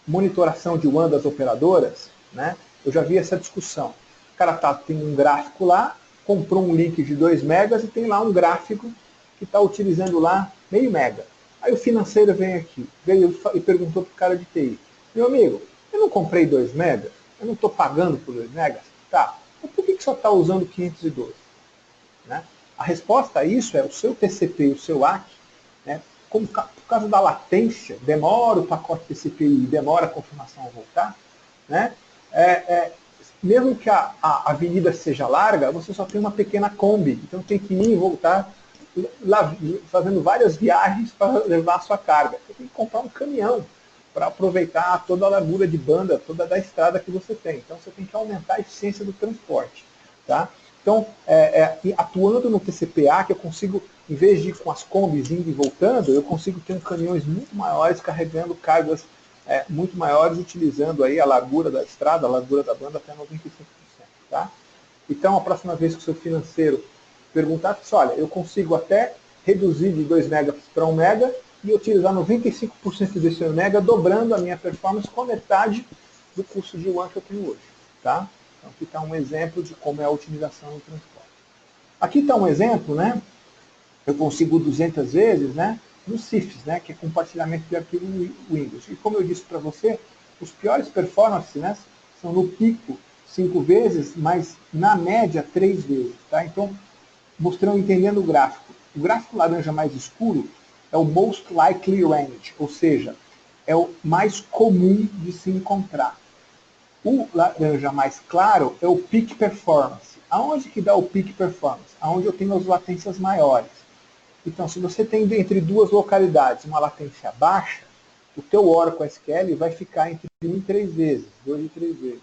monitoração de WAN das operadoras, né? Eu já vi essa discussão. O cara tem um gráfico lá, comprou um link de 2 megas e tem lá um gráfico que está utilizando lá meio mega. Aí o financeiro vem aqui, veio e perguntou para o cara de TI, meu amigo, eu não comprei 2 megas? Eu não estou pagando por 2 megas? Tá, mas por que só está usando 512? Né? A resposta a isso é o seu TCP e o seu AC, né, por causa da latência, demora o pacote TCP/IP, demora a confirmação a voltar, né, mesmo que a avenida seja larga, você só tem uma pequena Kombi, então tem que ir e voltar lá, fazendo várias viagens para levar a sua carga. Você tem que comprar um caminhão para aproveitar toda a largura de banda, toda da estrada que você tem. Então você tem que aumentar a eficiência do transporte. Tá? Então, atuando no TCP/A, que eu consigo, em vez de ir com as combis indo e voltando, eu consigo ter caminhões muito maiores carregando cargas muito maiores, utilizando aí a largura da estrada, a largura da banda até 95%. Tá? Então, a próxima vez que o seu financeiro perguntar, olha, eu consigo até reduzir de 2 megas para 1 mega e utilizar 95% desse 1 mega, dobrando a minha performance com metade do custo de WAN que eu tenho hoje. Tá? Então, aqui está um exemplo de como é a otimização do transporte. Aqui está um exemplo, né? Eu consigo 200 vezes, né? No CIFS, né? Que é compartilhamento de arquivo Windows. E como eu disse para você, os piores performances, né, são no pico 5 vezes, mas na média 3 vezes. Tá? Então, mostrando, entendendo o gráfico. O gráfico laranja mais escuro é o most likely range, ou seja, é o mais comum de se encontrar. O laranja mais claro é o peak performance. Aonde que dá o peak performance? Aonde eu tenho as latências maiores. Então, se você tem entre duas localidades uma latência baixa, o teu Oracle SQL vai ficar entre 1 e 3 vezes, 2 e 3 vezes.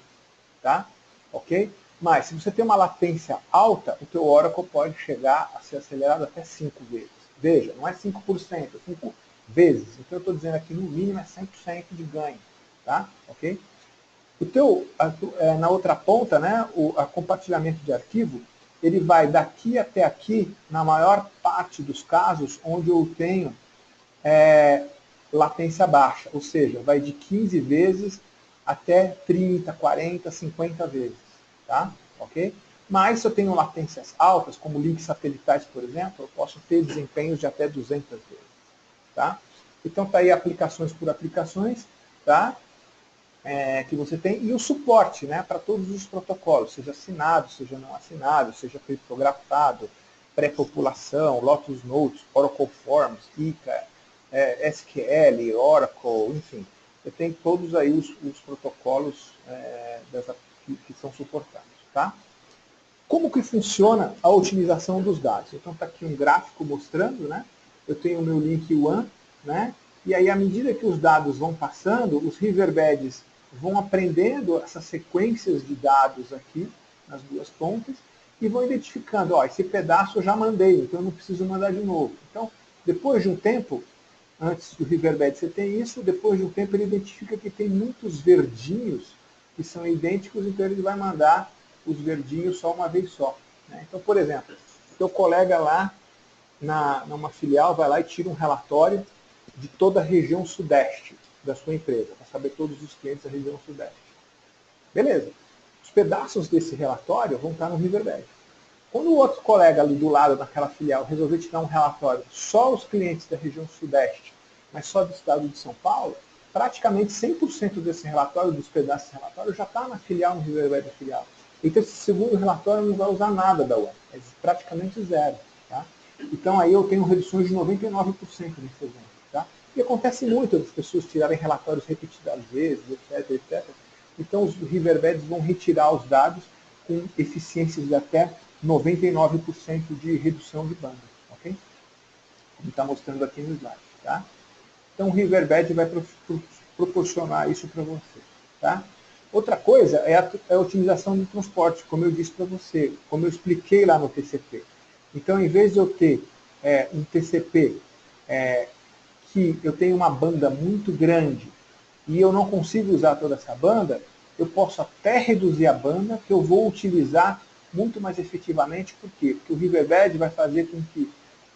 Tá? Ok? Mas, se você tem uma latência alta, o teu Oracle pode chegar a ser acelerado até 5 vezes. Veja, não é 5%, é 5 vezes. Então, eu estou dizendo aqui, no mínimo, é 100% de ganho. Tá? Ok? Na outra ponta, né, o compartilhamento de arquivo, ele vai daqui até aqui, na maior parte dos casos, onde eu tenho latência baixa, ou seja, vai de 15 vezes até 30, 40, 50 vezes. Tá? Okay? Mas se eu tenho latências altas, como links satelitais, por exemplo, eu posso ter desempenhos de até 200 vezes. Tá? Então está aí aplicações por aplicações, tá? Que você tem, e o suporte, né, para todos os protocolos, seja assinado, seja não assinado, seja criptografado, pré-população, Lotus Notes, Oracle Forms, ICA, SQL, Oracle, enfim. Você tem todos aí os protocolos que são suportados. Tá? Como que funciona a otimização dos dados? Então está aqui um gráfico mostrando, né? Eu tenho o meu link WAN, né? E aí, à medida que os dados vão passando, os riverbeds vão aprendendo essas sequências de dados aqui, nas duas pontas, e vão identificando, ó, esse pedaço eu já mandei, então eu não preciso mandar de novo. Então, depois de um tempo, antes do riverbed você tem isso, depois de um tempo ele identifica que tem muitos verdinhos que são idênticos, então ele vai mandar os verdinhos só uma vez só. Né? Então, por exemplo, o teu colega lá, numa filial, vai lá e tira um relatório de toda a região sudeste da sua empresa, para saber todos os clientes da região sudeste. Beleza. Os pedaços desse relatório vão estar no riverbed. Quando o outro colega ali do lado, naquela filial, resolver tirar um relatório só os clientes da região sudeste, mas só do estado de São Paulo, praticamente 100% desse relatório, dos pedaços desse relatório, já está na filial, no riverbed da filial. Então, esse segundo relatório não vai usar nada da web, é praticamente zero. Tá? Então, aí eu tenho reduções de 99% nesse exemplo. Tá? E acontece muito das pessoas tirarem relatórios repetidas vezes, etc, etc. Então, os riverbeds vão retirar os dados com eficiências de até 99% de redução de banda. Ok? Como está mostrando aqui no slide. Tá? Então, o riverbed vai proporcionar isso para você. Tá? Outra coisa é a otimização do transporte, como eu disse para você, como eu expliquei lá no TCP. Então, em vez de eu ter um TCP que eu tenho uma banda muito grande e eu não consigo usar toda essa banda, eu posso até reduzir a banda, que eu vou utilizar muito mais efetivamente. Por quê? Porque o riverbed vai fazer com que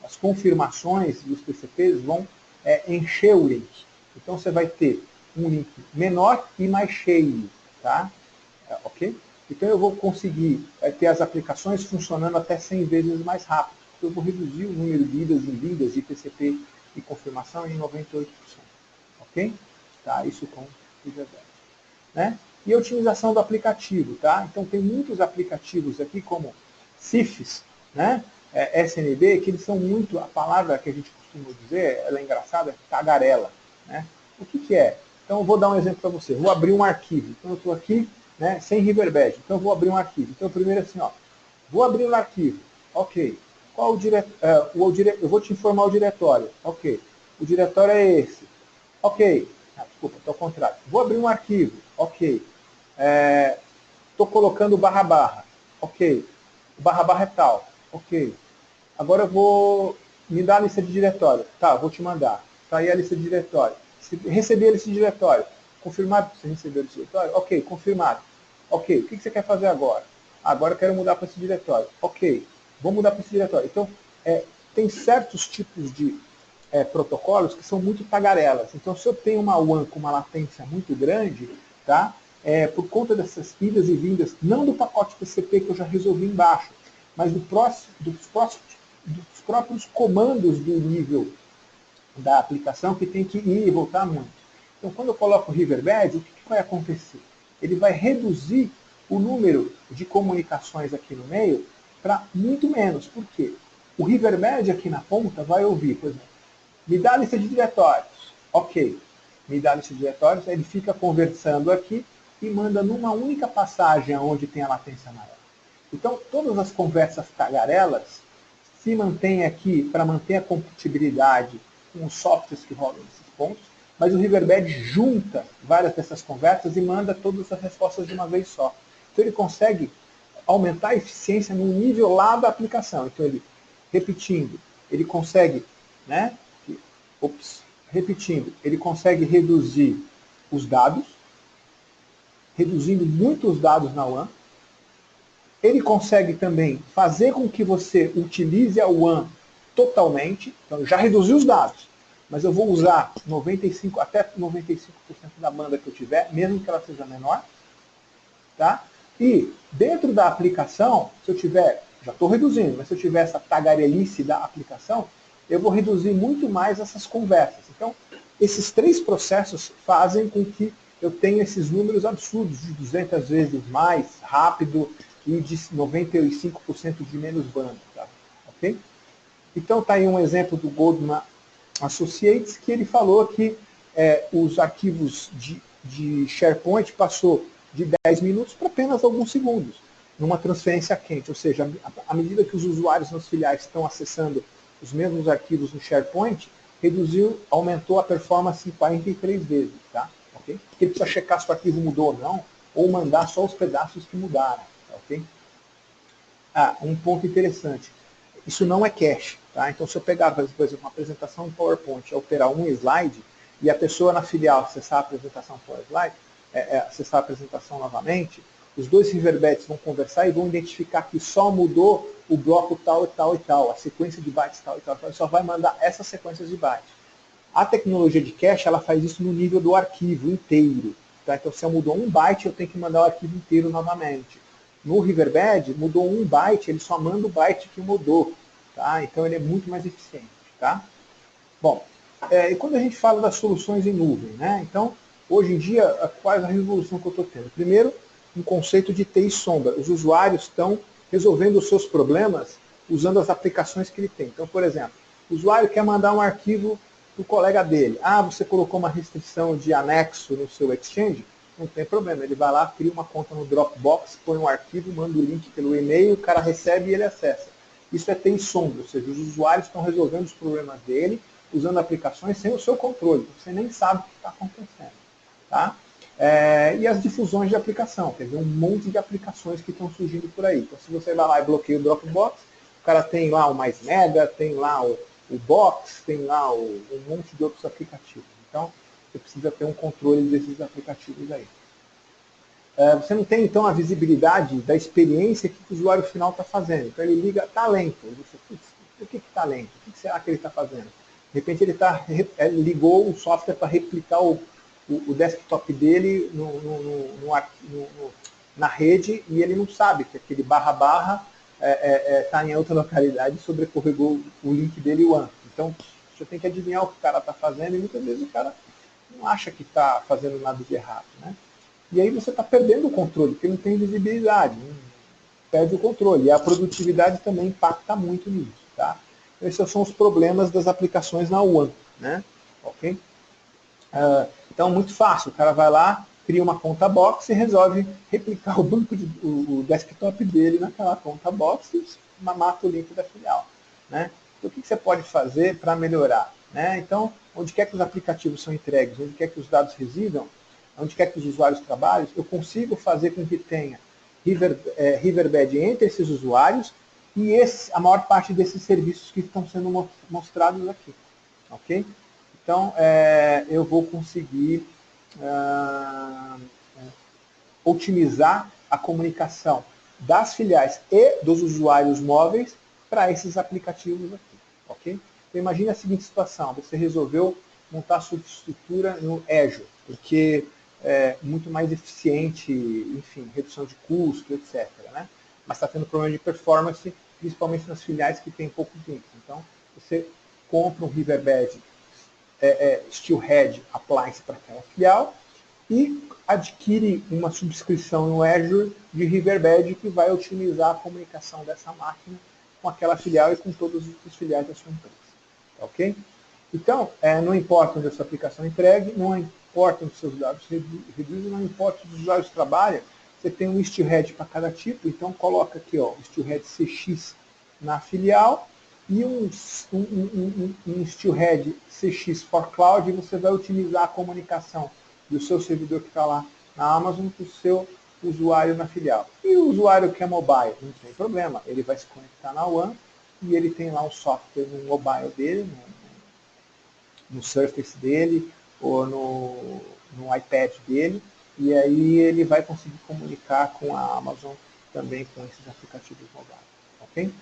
as confirmações dos TCPs vão encher o link. Então você vai ter um link menor e mais cheio, tá? Ok? Então eu vou conseguir ter as aplicações funcionando até 100 vezes mais rápido. Eu vou reduzir o número de idas e vindas de TCP e confirmação em 98%. Ok? Tá? Isso com Riverbed. Né? E a otimização do aplicativo. Tá? Então tem muitos aplicativos aqui, como CIFS, né? SNB, que eles são muito, a palavra que a gente costuma dizer, ela é engraçada, é tagarela. Né? O que é? Então eu vou dar um exemplo para você. Vou abrir um arquivo. Então eu estou aqui, né, sem Riverbed. Então eu vou abrir um arquivo. Então primeiro assim, ó, vou abrir um arquivo. Ok. Qual eu vou te informar o diretório. Ok. O diretório é esse. Ok. Desculpa, estou ao contrário. Vou abrir um arquivo. Ok. Estou colocando barra barra. Ok. O barra barra é tal. Ok. Agora eu vou me dar a lista de diretório. Tá, vou te mandar. Tá aí a lista de diretório. Recebi a lista de diretório. Confirmado que você recebeu a lista de diretório? Ok, confirmado. Ok, o que você quer fazer agora? Agora eu quero mudar para esse diretório. Ok, vou mudar para esse diretório. Então, tem certos tipos de protocolos que são muito tagarelas. Então, se eu tenho uma WAN com uma latência muito grande, tá? Por conta dessas idas e vindas, não do pacote TCP que eu já resolvi embaixo, mas dos próprios comandos do nível da aplicação que tem que ir e voltar muito. Então, quando eu coloco o Riverbed, o que vai acontecer? Ele vai reduzir o número de comunicações aqui no meio para muito menos. Por quê? O Riverbed aqui na ponta vai ouvir, por exemplo, me dá a lista de diretórios. Ok, me dá a lista de diretórios, ele fica conversando aqui e manda numa única passagem onde tem a latência maior. Então, todas as conversas tagarelas se mantêm aqui para manter a compatibilidade com os softwares que rodam nesses pontos, mas o Riverbed junta várias dessas conversas e manda todas as respostas de uma vez só. Então ele consegue aumentar a eficiência no nível lá da aplicação. Então ele, repetindo, ele consegue, né? Repetindo, ele consegue reduzir os dados, reduzindo muito os dados na WAN. Ele consegue também fazer com que você utilize a WAN totalmente. Então, já reduzi os dados, mas eu vou usar até 95% da banda que eu tiver, mesmo que ela seja menor. Tá? E dentro da aplicação, se eu tiver, já estou reduzindo, mas se eu tiver essa tagarelice da aplicação, eu vou reduzir muito mais essas conversas. Então, esses três processos fazem com que eu tenha esses números absurdos, de 200 vezes mais rápido e de 95% de menos banda. Tá? Okay? Então, está aí um exemplo do Goldman Associates, que ele falou que os arquivos de SharePoint passou de 10 minutos para apenas alguns segundos, numa transferência quente. Ou seja, à medida que os usuários nas filiais estão acessando os mesmos arquivos no SharePoint, aumentou a performance em 43 vezes. Tá? Okay? Porque ele precisa checar se o arquivo mudou ou não, ou mandar só os pedaços que mudaram. Tá? Okay? Um ponto interessante. Isso não é cache. Tá? Então, se eu pegar, por exemplo, uma apresentação em PowerPoint e alterar um slide, e a pessoa na filial acessar a apresentação por slide, acessar a apresentação novamente, os dois Riverbeds vão conversar e vão identificar que só mudou o bloco tal e tal e tal, a sequência de bytes tal e tal, só vai mandar essas sequências de bytes. A tecnologia de cache, ela faz isso no nível do arquivo inteiro. Tá? Então, se eu mudou um byte, eu tenho que mandar o arquivo inteiro novamente. No Riverbed, mudou um byte, ele só manda o byte que mudou. Tá? Então, ele é muito mais eficiente. Tá? Bom, e quando a gente fala das soluções em nuvem, né? Então, hoje em dia, qual é a revolução que eu estou tendo? Primeiro, um conceito de TI sombra. Os usuários estão resolvendo os seus problemas usando as aplicações que ele tem. Então, por exemplo, o usuário quer mandar um arquivo para o colega dele. Você colocou uma restrição de anexo no seu Exchange? Não tem problema. Ele vai lá, cria uma conta no Dropbox, põe um arquivo, manda o link pelo e-mail, o cara recebe e ele acessa. Isso é TI sombra, ou seja, os usuários estão resolvendo os problemas dele usando aplicações sem o seu controle. Você nem sabe o que está acontecendo. Tá? E as difusões de aplicação, quer dizer, um monte de aplicações que estão surgindo por aí. Então, se você vai lá e bloqueia o Dropbox, o cara tem lá o Mais Mega, tem lá o Box, tem lá um monte de outros aplicativos. Então, você precisa ter um controle desses aplicativos aí. Você não tem, então, a visibilidade da experiência que o usuário final está fazendo. Então, ele liga, está lento. Por que está lento? O que será que ele está fazendo? De repente ele ligou o software para replicar o desktop dele na rede e ele não sabe que aquele barra está em outra localidade e sobrecarregou o link dele one. Então, você tem que adivinhar o que o cara está fazendo e muitas vezes o cara não acha que está fazendo nada de errado. Né? E aí você está perdendo o controle, porque não tem visibilidade, perde o controle. E a produtividade também impacta muito nisso. Tá? Esses são os problemas das aplicações na one. Né? Okay? Então, muito fácil. O cara vai lá, cria uma conta box e resolve replicar o desktop dele naquela conta box e mata o link da filial. Né? Então, o que você pode fazer para melhorar? Né? Então, onde quer que os aplicativos são entregues, onde quer que os dados residam, onde quer que os usuários trabalhem, eu consigo fazer com que tenha Riverbed entre esses usuários e a maior parte desses serviços que estão sendo mostrados aqui. Ok? Então, eu vou conseguir otimizar a comunicação das filiais e dos usuários móveis para esses aplicativos aqui. Ok? Então, imagine a seguinte situação. Você resolveu montar sua estrutura no Azure, porque é muito mais eficiente, enfim, redução de custo, etc. Né? Mas está tendo problema de performance, principalmente nas filiais que têm poucos links. Então, você compra um Riverbed Steelhead Appliance para aquela filial e adquire uma subscrição no Azure de Riverbed que vai otimizar a comunicação dessa máquina com aquela filial e com todos os filiais da sua empresa. Ok? Então, não importa onde a sua aplicação é entregue, não importa onde seus dados reduzem, não importa onde os usuários trabalham, você tem um Steelhead para cada tipo, então coloca aqui ó, o Steelhead CX na filial e um Steelhead CX for Cloud, e você vai utilizar a comunicação do seu servidor que está lá na Amazon para o seu usuário na filial. E o usuário que é mobile, não tem problema, ele vai se conectar na One e ele tem lá um software no mobile dele, no Surface dele ou no iPad dele, e aí ele vai conseguir comunicar com a Amazon também com esses aplicativos mobile. Ok?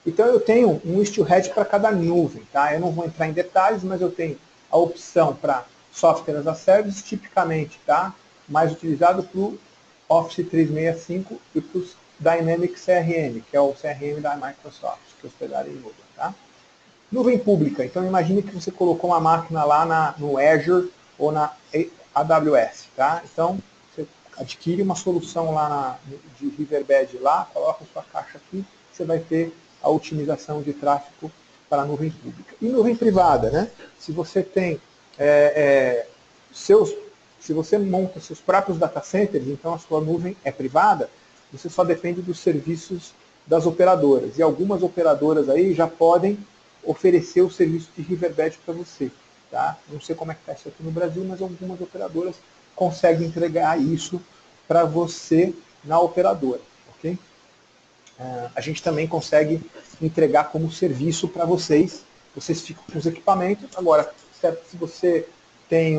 Então eu tenho um Steelhead para cada nuvem. Tá? Eu não vou entrar em detalhes, mas eu tenho a opção para Software as a Service, tipicamente tá? Mais utilizado para o Office 365 e para os Dynamics CRM, que é o CRM da Microsoft, que hospedaram em nuvem. Tá? Nuvem pública. Então imagine que você colocou uma máquina lá no Azure ou na AWS. Tá? Então você adquire uma solução lá de Riverbed lá, coloca a sua caixa aqui, você vai ter a otimização de tráfego para a nuvem pública. E nuvem privada, né? Se você tem se você monta seus próprios data centers, então a sua nuvem é privada, você só depende dos serviços das operadoras. E algumas operadoras aí já podem oferecer o serviço de Riverbed para você. Tá? Não sei como é que está isso aqui no Brasil, mas algumas operadoras conseguem entregar isso para você na operadora. Ok? A gente também consegue entregar como serviço para vocês. Vocês ficam com os equipamentos. Agora, se você tem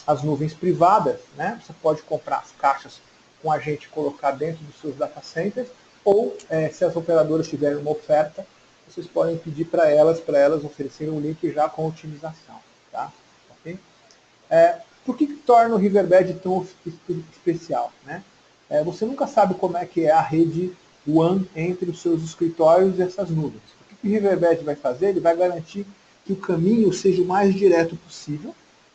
as nuvens privadas, né, você pode comprar as caixas com a gente e colocar dentro dos seus data centers, ou se as operadoras tiverem uma oferta, vocês podem pedir para elas oferecerem um link já com otimização. Tá? Okay? Por que torna o Riverbed tão especial? Né? Você nunca sabe como é que é a rede One entre os seus escritórios e essas nuvens. O que o Riverbed vai fazer? Ele vai garantir que o caminho seja o mais direto possível,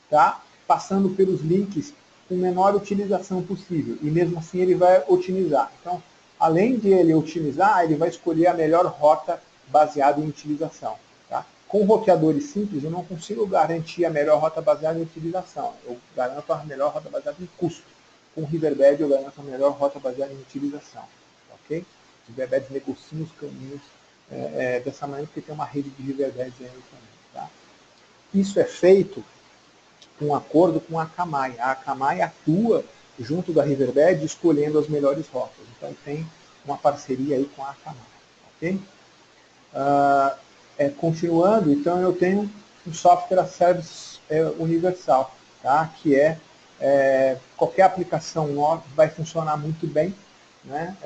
tá? Passando pelos links com menor utilização possível. E mesmo assim ele vai otimizar. Então, além de ele otimizar, ele vai escolher a melhor rota baseada em utilização. Tá? Com roteadores simples, eu não consigo garantir a melhor rota baseada em utilização. Eu garanto a melhor rota baseada em custo. Com o Riverbed, eu garanto a melhor rota baseada em utilização. Ok? Os Riverbeds negociam os caminhos dessa maneira, porque tem uma rede de Riverbeds aí também. Tá? Isso é feito com um acordo com a Akamai. A Akamai atua junto da Riverbed escolhendo as melhores rotas. Então tem uma parceria aí com a Akamai. Ok? Continuando, então eu tenho um software as service universal, tá? Que qualquer aplicação nova vai funcionar muito bem, né?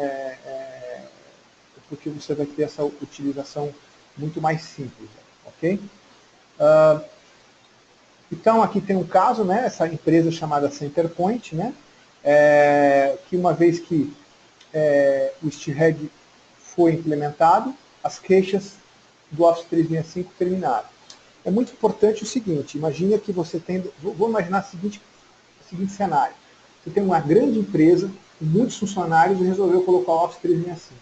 Porque você vai ter essa utilização muito mais simples, ok? Então, aqui tem um caso, né, essa empresa chamada Centerpoint, né, que uma vez que o Steelhead foi implementado, as queixas do Office 365 terminaram. É muito importante o seguinte, imagina que você tem, vou imaginar o seguinte cenário, você tem uma grande empresa, com muitos funcionários e resolveu colocar o Office 365.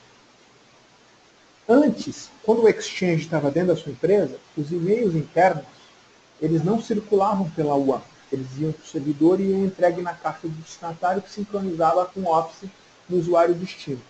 Antes, quando o Exchange estava dentro da sua empresa, os e-mails internos, eles não circulavam pela UAM. Eles iam para o servidor e iam entregue na caixa do destinatário que sincronizava com o Office no usuário destino.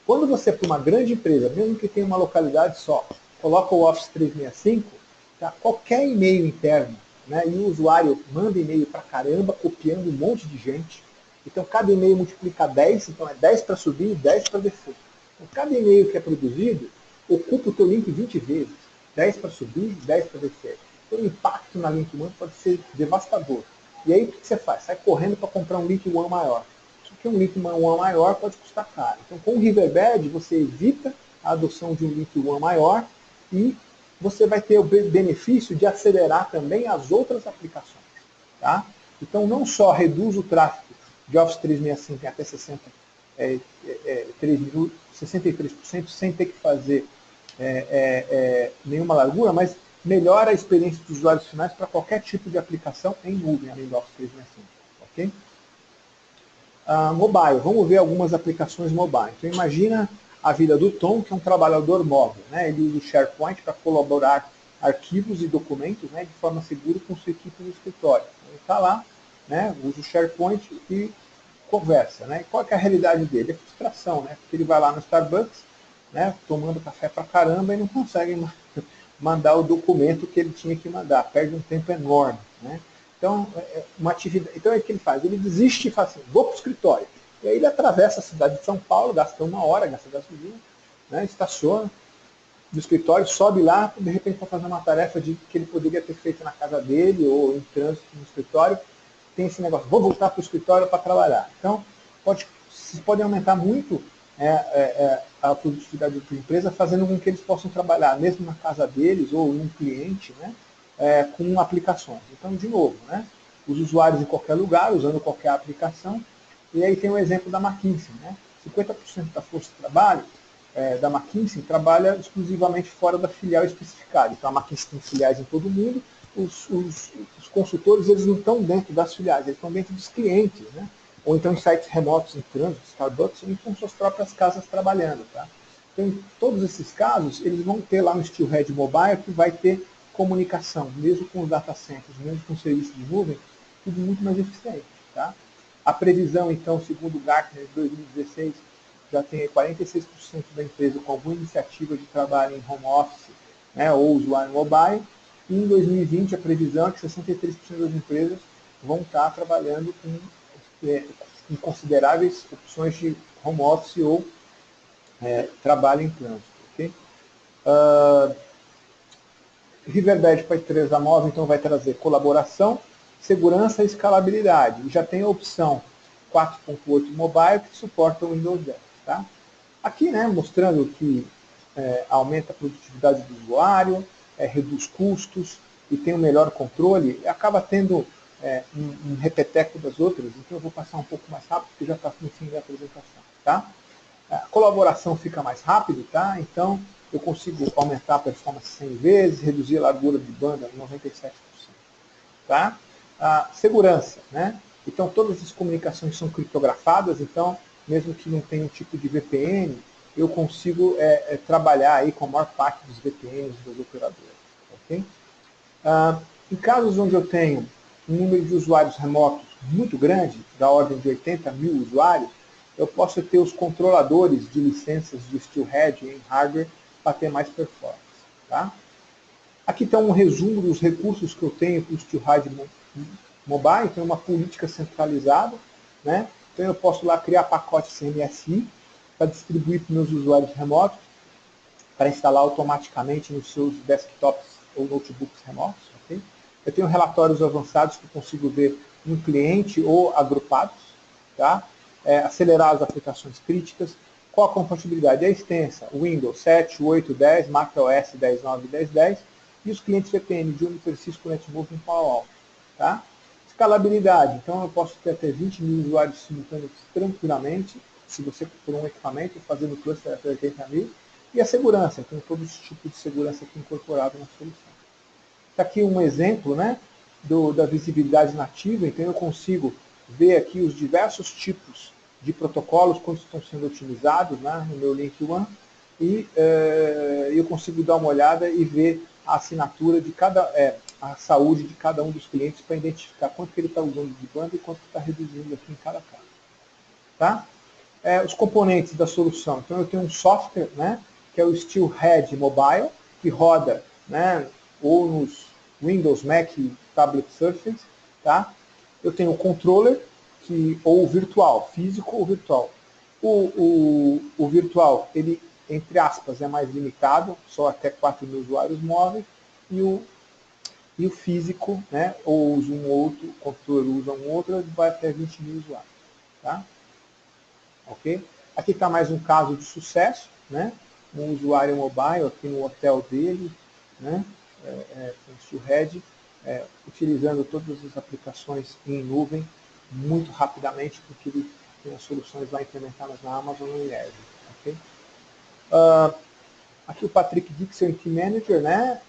Quando você, para uma grande empresa, mesmo que tenha uma localidade só, coloca o Office 365, tá? Qualquer e-mail interno, né, e o usuário manda e-mail para caramba, copiando um monte de gente. Então, cada e-mail multiplica 10, então é 10 para subir e 10 para descer. Então, cada e-mail que é produzido ocupa o teu link 20 vezes. 10 para subir e 10 para descer. Então, o impacto na link one pode ser devastador. E aí, o que você faz? Sai correndo para comprar um link one maior. Só que um link one maior pode custar caro. Então, com o Riverbed, você evita a adoção de um link one maior e você vai ter o benefício de acelerar também as outras aplicações. Tá? Então, não só reduz o tráfego de Office 365 em até 63% sem ter que fazer nenhuma largura, mas melhora a experiência dos usuários finais para qualquer tipo de aplicação em nuvem, além do Office 365. Ok? Mobile, vamos ver algumas aplicações mobile. Então, imagina a vida do Tom, que é um trabalhador móvel. Né? Ele usa o SharePoint para colaborar arquivos e documentos, né, de forma segura com sua equipe no escritório. Ele está lá, né, usa o SharePoint e conversa. Né? E qual é a realidade dele? É frustração, né? Porque ele vai lá no Starbucks, né, tomando café pra caramba e não consegue mandar o documento que ele tinha que mandar. Perde um tempo enorme. Né? Então, uma atividade, então, é o que ele faz? Ele desiste e fala assim, vou para o escritório. E aí ele atravessa a cidade de São Paulo, gasta 1 hora, gasta gasolina, né, estaciona no escritório, sobe lá, de repente para fazer uma tarefa que ele poderia ter feito na casa dele ou em trânsito no escritório, tem esse negócio, vou voltar para o escritório para trabalhar. Então, vocês podem aumentar muito a produtividade da empresa, fazendo com que eles possam trabalhar, mesmo na casa deles ou em um cliente, né, com aplicações. Então, de novo, né, os usuários em qualquer lugar, usando qualquer aplicação, e aí tem o exemplo da McKinsey. Né, 50% da força de trabalho da McKinsey trabalha exclusivamente fora da filial especificada. Então, a McKinsey tem filiais em todo o mundo, os consultores eles não estão dentro das filiais, eles estão dentro dos clientes, né? Ou então em sites remotos, em trânsito, Starbucks, ou com suas próprias casas trabalhando. Tá? Então, em todos esses casos, eles vão ter lá no Steelhead Mobile que vai ter comunicação, mesmo com os data centers, mesmo com o serviço de nuvem, tudo muito mais eficiente. Tá? A previsão, então, segundo o Gartner, de 2016, já tem 46% da empresa com alguma iniciativa de trabalho em home office, né, ou usuário mobile, e em 2020 a previsão é que 63% das empresas vão estar trabalhando com consideráveis opções de home office ou trabalho em trânsito. Okay? Riverbed para a empresa móvel, então, vai trazer colaboração, segurança e escalabilidade. E já tem a opção 4.8 mobile que suporta o Windows 10. Tá? Aqui, né, mostrando que aumenta a produtividade do usuário, reduz custos e tem um melhor controle, acaba tendo um repeteco das outras, então eu vou passar um pouco mais rápido, porque já está no fim da apresentação. Tá? A colaboração fica mais rápido, tá? Então eu consigo aumentar a performance 100 vezes, reduzir a largura de banda em 97%. Tá? Segurança, né? Então todas as comunicações são criptografadas, então mesmo que não tenha um tipo de VPN, eu consigo trabalhar aí com a maior parte dos VPNs das operadoras. Okay? Em casos onde eu tenho um número de usuários remotos muito grande, da ordem de 80 mil usuários, eu posso ter os controladores de licenças do Steelhead em hardware para ter mais performance. Tá? Aqui está um resumo dos recursos que eu tenho para o Steelhead Mobile, então uma política centralizada, né? Então eu posso lá criar pacotes CMSI para distribuir para meus usuários remotos, para instalar automaticamente nos seus desktops ou notebooks remotos. Okay? Eu tenho relatórios avançados que eu consigo ver um cliente ou agrupados, tá? Acelerar as aplicações críticas, Qual a compatibilidade? É extensa. Windows 7, 8, 10, macOS 10.9 e 10.10 e os clientes VPN Juniper, Cisco, Netmove e Palo Alto. Tá? Escalabilidade. Então eu posso ter até 20 mil usuários simultâneos tranquilamente, se você for um equipamento fazendo cluster até 80 mil. E a segurança. Eu tenho todo esse tipo de segurança aqui incorporado na solução. Está aqui um exemplo, né, da visibilidade nativa. Então eu consigo ver aqui os diversos tipos de protocolos quando estão sendo otimizados, né, no meu Link One, e eu consigo dar uma olhada e ver a assinatura de a saúde de cada um dos clientes para identificar quanto que ele está usando de banda e quanto está reduzindo aqui em cada caso. Tá? Os componentes da solução. Então eu tenho um software, né, que é o Steelhead Mobile, que roda, né, ou nos Windows, Mac, Tablet, Surface. Tá? Eu tenho o controller, ou virtual, físico ou virtual. O virtual, ele, entre aspas, é mais limitado, só até 4 mil usuários móveis, e o físico, né, ou usa um outro, o controller usa um outro, vai até 20 mil usuários. Tá? Ok? Aqui está mais um caso de sucesso, né? Um usuário mobile aqui no hotel dele, né? Com o Steelhead, utilizando todas as aplicações em nuvem muito rapidamente, porque ele tem as soluções lá implementadas na Amazon e no Azure. Okay? Aqui o Patrick Dixon, Team Manager, né?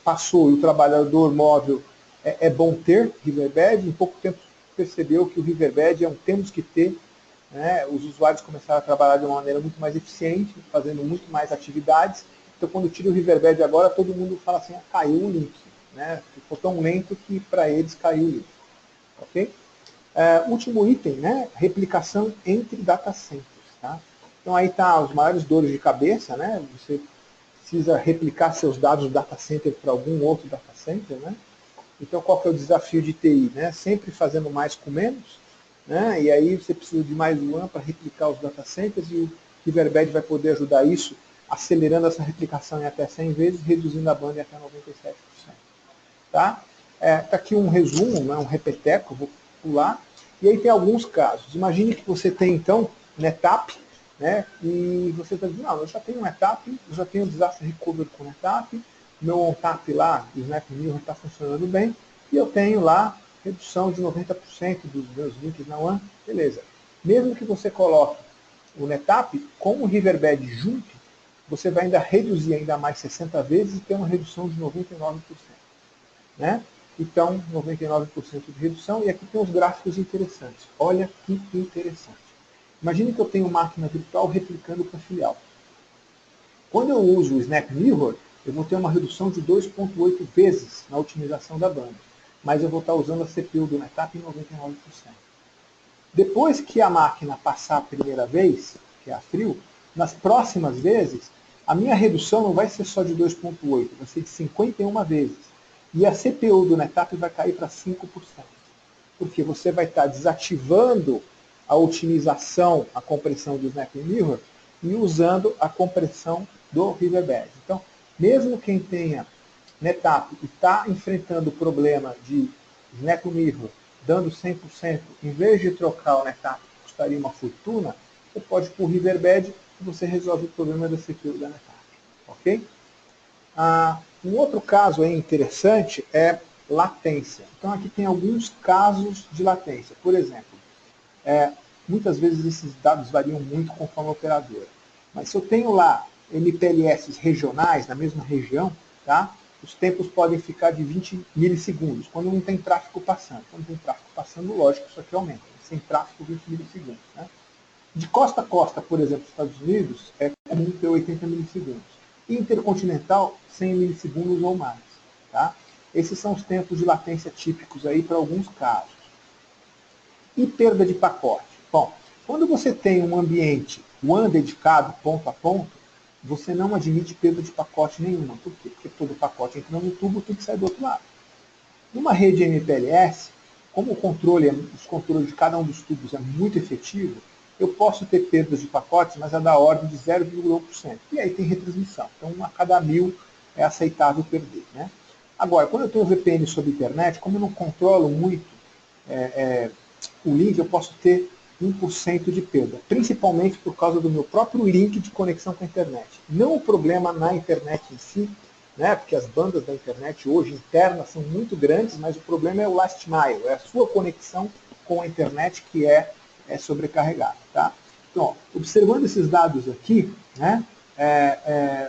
Passou e o trabalhador móvel é bom ter Riverbed. Em pouco tempo percebeu que o Riverbed é um temos que ter. Né? Os usuários começaram a trabalhar de uma maneira muito mais eficiente, fazendo muito mais atividades. Então, quando tira o Riverbed agora, todo mundo fala assim, caiu o link. Né? Ficou tão lento que para eles caiu o link. Okay? Último item, né? Replicação entre data centers. Tá? Então aí está os maiores dores de cabeça, né? Você precisa replicar seus dados do data center para algum outro data center, né? Então qual que é o desafio de TI? Né? Sempre fazendo mais com menos, né? E aí você precisa de mais um para replicar os data centers e o Riverbed vai poder ajudar isso, acelerando essa replicação em até 100 vezes, reduzindo a banda em até 97%. Tá? Tá aqui um resumo, né? Um repeteco, vou pular. E aí tem alguns casos. Imagine que você tem, então, NetApp, né? E você está dizendo, não, eu já tenho NetApp, eu já tenho Disaster Recovery com NetApp, meu ONTAP lá, o SnapMirror está funcionando bem, e eu tenho lá redução de 90% dos meus links na WAN, beleza. Mesmo que você coloque o NetApp com o Riverbed junto, você vai ainda reduzir ainda mais 60 vezes e ter uma redução de 99%. Né? Então, 99% de redução, e aqui tem uns gráficos interessantes. Olha que interessante. Imagine que eu tenho máquina virtual replicando para filial. Quando eu uso o SnapMirror, eu vou ter uma redução de 2,8 vezes na otimização da banda. Mas eu vou estar usando a CPU do NetApp em 99%. Depois que a máquina passar a primeira vez, que é a frio, nas próximas vezes, a minha redução não vai ser só de 2,8, vai ser de 51 vezes. E a CPU do NetApp vai cair para 5%. Porque você vai estar desativando a otimização, a compressão do SnapMirror e usando a compressão do Riverbed. Então, mesmo quem tenha NetApp e está enfrentando o problema de SnapMirror dando 100%, em vez de trocar o NetApp, que custaria uma fortuna, você pode ir para o Riverbed e você resolve o problema da CPU da NetApp. Ok? Um outro caso aí interessante é latência. Então aqui tem alguns casos de latência. Por exemplo, muitas vezes esses dados variam muito conforme a operadora. Mas se eu tenho lá MPLS regionais na mesma região, tá? Os tempos podem ficar de 20 milissegundos, quando não tem tráfego passando. Quando tem tráfego passando, lógico, isso aqui aumenta. Sem tráfego, 20 milissegundos. Né? De costa a costa, por exemplo, nos Estados Unidos, é comum ter 80 milissegundos. Intercontinental, 100 milissegundos ou mais. Tá? Esses são os tempos de latência típicos aí para alguns casos. E perda de pacote? Bom, quando você tem um ambiente WAN dedicado ponto a ponto, você não admite perda de pacote nenhuma. Por quê? Porque todo pacote entra no tubo tem que sair do outro lado. Numa rede MPLS, como os controles de cada um dos tubos é muito efetivo, eu posso ter perdas de pacotes, mas é da ordem de 0,1%. E aí tem retransmissão. Então, a cada 1000 é aceitável perder. Né? Agora, quando eu tenho VPN sobre internet, como eu não controlo muito o link, eu posso ter 1% de perda, principalmente por causa do meu próprio link de conexão com a internet. Não o problema na internet em si, né, porque as bandas da internet hoje internas são muito grandes, mas o problema é o last mile, é a sua conexão com a internet que é sobrecarregada. Tá? Então, ó, observando esses dados aqui, né,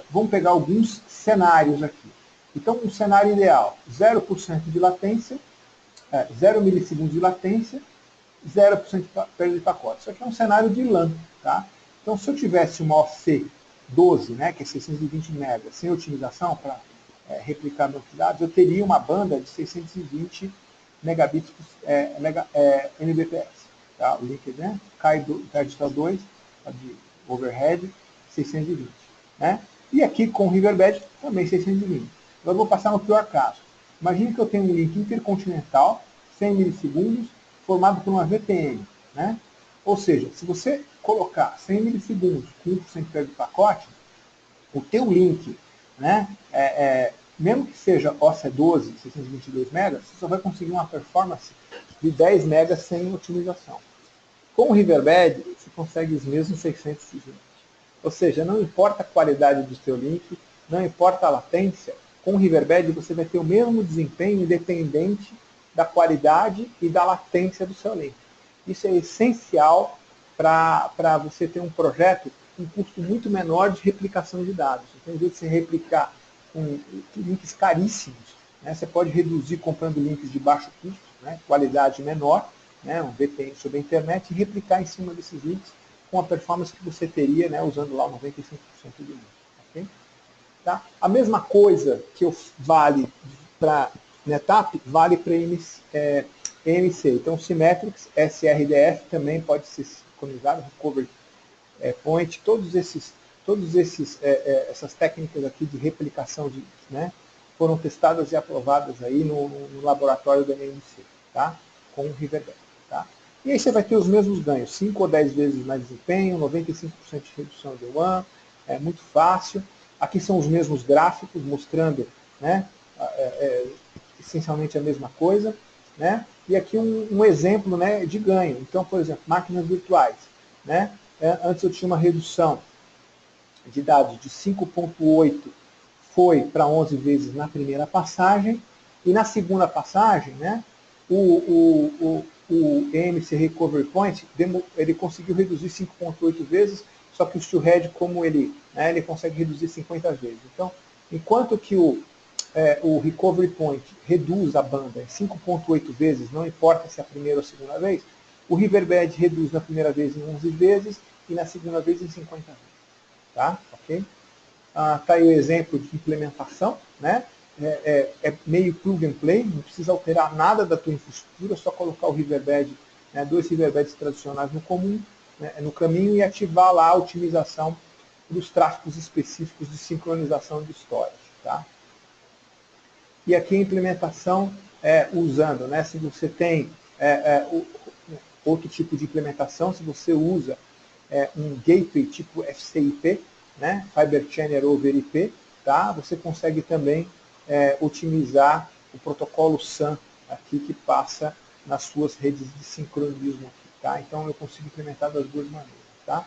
vamos pegar alguns cenários aqui. Então, um cenário ideal, 0% de latência, 0 milissegundos de latência, 0% de perda de pacote. Isso aqui é um cenário de LAN. Tá? Então, se eu tivesse uma OC 12, né, que é 620 MB, sem otimização para replicar meus dados, eu teria uma banda de 620 megabits Mbps. Tá? O link, né, cai digital 2, de overhead, 620. Né? E aqui com o Riverbed, também 620. Agora eu vou passar no pior caso. Imagine que eu tenho um link intercontinental, 100 milissegundos, formado por uma VPN. Né? Ou seja, se você colocar 100 milissegundos com 1% de perda de pacote, o teu link, né, mesmo que seja OC12, 622 MB, você só vai conseguir uma performance de 10 MB sem otimização. Com o Riverbed, você consegue os mesmos 620. Ou seja, não importa a qualidade do seu link, não importa a latência, com o Riverbed você vai ter o mesmo desempenho independente da qualidade e da latência do seu link. Isso é essencial para você ter um projeto com um custo muito menor de replicação de dados. Então, em vez de você replicar com links caríssimos, né, você pode reduzir comprando links de baixo custo, né, qualidade menor, né, um VPN sobre a internet, e replicar em cima desses links com a performance que você teria, né, usando lá 95% de link. Okay? Tá? A mesma coisa que vale para NetApp, vale para EMC. Então, Symmetrics, SRDF também pode ser sincronizado, Recovery Point, essas técnicas aqui de replicação né, foram testadas e aprovadas aí no laboratório da EMC, tá? Com o Riverbed. Tá? E aí você vai ter os mesmos ganhos, 5 ou 10 vezes mais desempenho, 95% de redução de WAN, é muito fácil. Aqui são os mesmos gráficos mostrando, né, essencialmente a mesma coisa. Né? E aqui um exemplo, né, de ganho. Então, por exemplo, máquinas virtuais. Né? Antes eu tinha uma redução de dados de 5.8, foi para 11 vezes na primeira passagem, e na segunda passagem, né, o EMC Recovery Point, ele conseguiu reduzir 5.8 vezes, só que o Steelhead, como ele consegue reduzir 50 vezes. Então, enquanto que o Recovery Point reduz a banda em 5.8 vezes, não importa se é a primeira ou a segunda vez, o Riverbed reduz na primeira vez em 11 vezes e na segunda vez em 50 vezes. Tá? Okay? Tá aí o exemplo de implementação, né? Meio plug and play, não precisa alterar nada da tua infraestrutura, só colocar o Riverbed, né, 2 Riverbeds tradicionais no caminho e ativar lá a otimização dos tráfegos específicos de sincronização de histórias. Tá? E aqui a implementação usando, né, se você tem outro tipo de implementação, se você usa um gateway tipo FCIP, né, Fiber Channel over IP, tá? Você consegue também otimizar o protocolo SAN aqui que passa nas suas redes de sincronismo. Aqui, tá? Então eu consigo implementar das duas maneiras. Tá?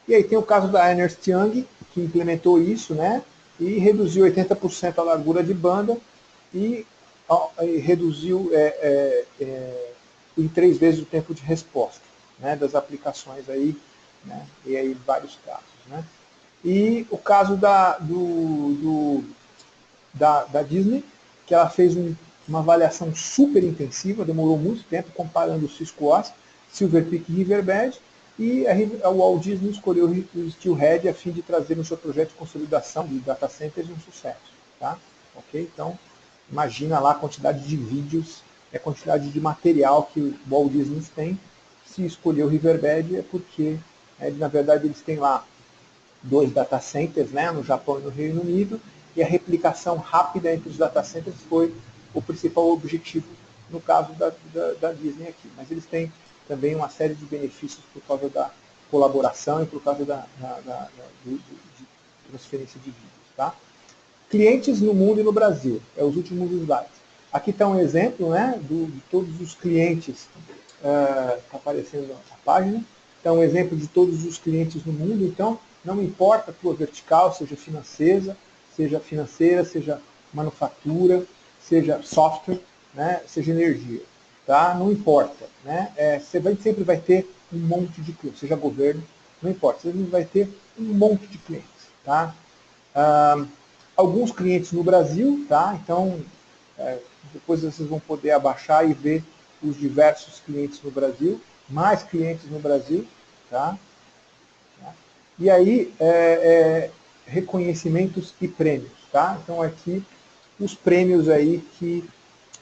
E aí tem o caso da Ernst Young, que implementou isso, né, e reduziu 80% a largura de banda e reduziu em 3 vezes o tempo de resposta, né, das aplicações aí, né, e aí vários casos. Né. E o caso da Disney, que ela fez uma avaliação super intensiva, demorou muito tempo comparando o Cisco OS, Silverpeak e Riverbed, e a Walt Disney escolheu o Steelhead a fim de trazer no seu projeto de consolidação de data centers um sucesso. Tá? Okay? Então, imagina lá a quantidade de vídeos, a quantidade de material que o Walt Disney tem. Se escolheu o Riverbed é porque, na verdade, eles têm lá 2 data centers, né, no Japão e no Reino Unido, e a replicação rápida entre os data centers foi o principal objetivo no caso da Disney aqui. Mas eles têm também uma série de benefícios por causa da colaboração e por causa de transferência de vídeos. Tá? Clientes no mundo e no Brasil, os últimos slides. Aqui está um exemplo, né, de todos os clientes, está aparecendo a página, é um exemplo de todos os clientes no mundo, então não importa a tua vertical, seja financeira, seja manufatura, seja software, né, seja energia, tá? Não importa, né? Você sempre vai ter um monte de clientes, seja governo, não importa, você sempre vai ter um monte de clientes, tá? Alguns clientes no Brasil, tá? Então, depois vocês vão poder abaixar e ver os diversos clientes no Brasil, mais clientes no Brasil, tá? E aí, reconhecimentos e prêmios, tá? Então aqui, os prêmios aí que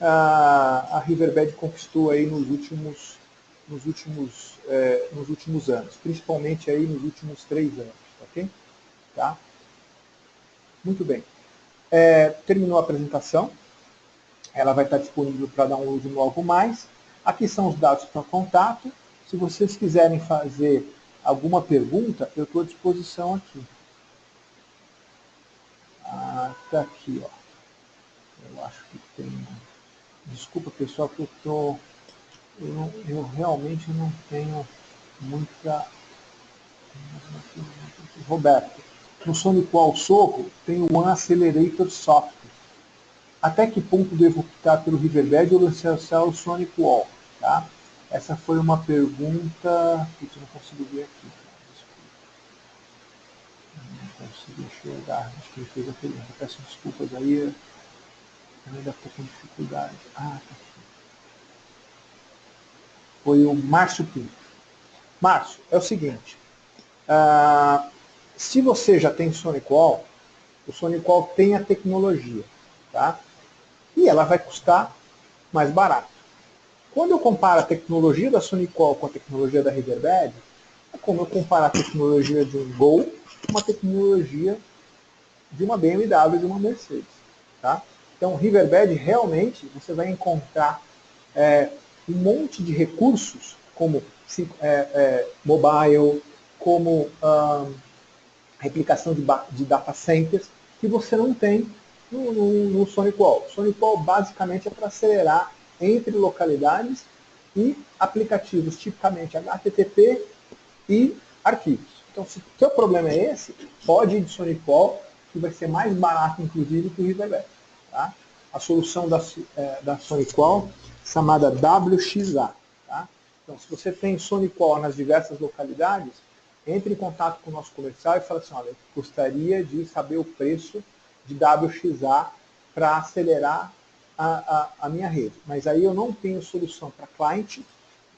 a Riverbed conquistou aí nos últimos anos, principalmente aí nos últimos 3 anos, ok? Tá? Muito bem. Terminou a apresentação. Ela vai estar disponível para download logo mais. Aqui são os dados para contato. Se vocês quiserem fazer alguma pergunta, eu estou à disposição aqui. Está aqui, ó. Eu acho que tem... Desculpa, pessoal, que eu realmente não tenho muita... Roberto, no SonicWall Soco tem o One Accelerator Software. Até que ponto devo optar pelo Riverbed ou lançar o SonicWall? Tá? Essa foi uma pergunta... Putz, eu não consigo ver aqui. Não consigo enxergar. Acho que ele fez a pergunta. Peço desculpas aí. Eu ainda estou com dificuldade. Tá aqui. Foi o Márcio Pinto. Márcio, é o seguinte. Se você já tem SonicWall, o SonicWall tem a tecnologia. Tá? E ela vai custar mais barato. Quando eu comparo a tecnologia da SonicWall com a tecnologia da Riverbed, é como eu comparar a tecnologia de um Gol com uma tecnologia de uma BMW e de uma Mercedes. Tá? Então, Riverbed, realmente, você vai encontrar um monte de recursos, como mobile, como replicação de data centers, que você não tem no SonicWall. O SonicWall, basicamente, é para acelerar entre localidades e aplicativos, tipicamente HTTP e arquivos. Então, se o seu problema é esse, pode ir de SonicWall, que vai ser mais barato, inclusive, que o Riverbed. Tá? A solução da SonicWall, chamada WXA. Tá? Então, se você tem SonicWall nas diversas localidades, entre em contato com o nosso comercial e fala assim, olha, eu gostaria de saber o preço de WXA para acelerar a minha rede. Mas aí eu não tenho solução para cliente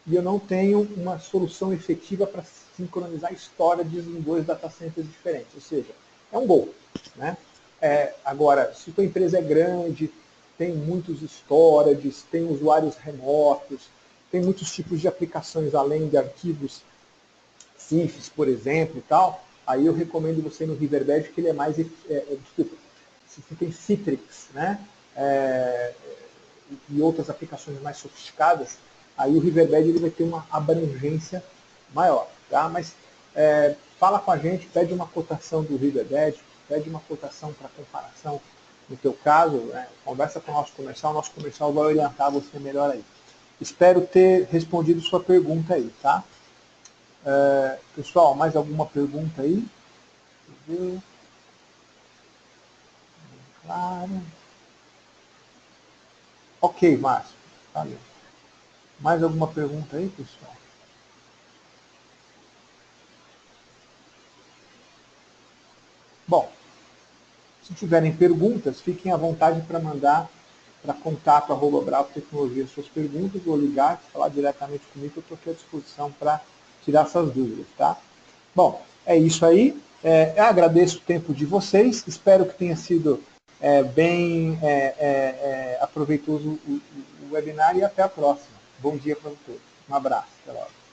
e eu não tenho uma solução efetiva para sincronizar storage em 2 data centers diferentes. Ou seja, é um gol. Né? Agora, se a tua empresa é grande, tem muitos storages, tem usuários remotos, tem muitos tipos de aplicações além de arquivos CIFS, por exemplo, e tal, aí eu recomendo você no Riverbed, que ele é mais... desculpa, se você tem Citrix, né? E outras aplicações mais sofisticadas, aí o Riverbed ele vai ter uma abrangência maior. Tá? Mas fala com a gente, pede uma cotação do Riverbed, pede uma cotação para comparação no teu caso, né? Conversa com o nosso comercial vai orientar você melhor aí. Espero ter respondido sua pergunta aí, tá? Pessoal, mais alguma pergunta aí? Deixa eu ver. Claro. Ok, Márcio. Valeu. Mais alguma pergunta aí, pessoal? Bom, se tiverem perguntas, fiquem à vontade para mandar para contato@brautecnologia suas perguntas, ou ligar, falar diretamente comigo, eu estou aqui à disposição para tirar essas dúvidas, tá? Bom, é isso aí. Eu agradeço o tempo de vocês, espero que tenha sido bem aproveitoso o webinar e até a próxima. Bom dia para todos. Um abraço. Até logo.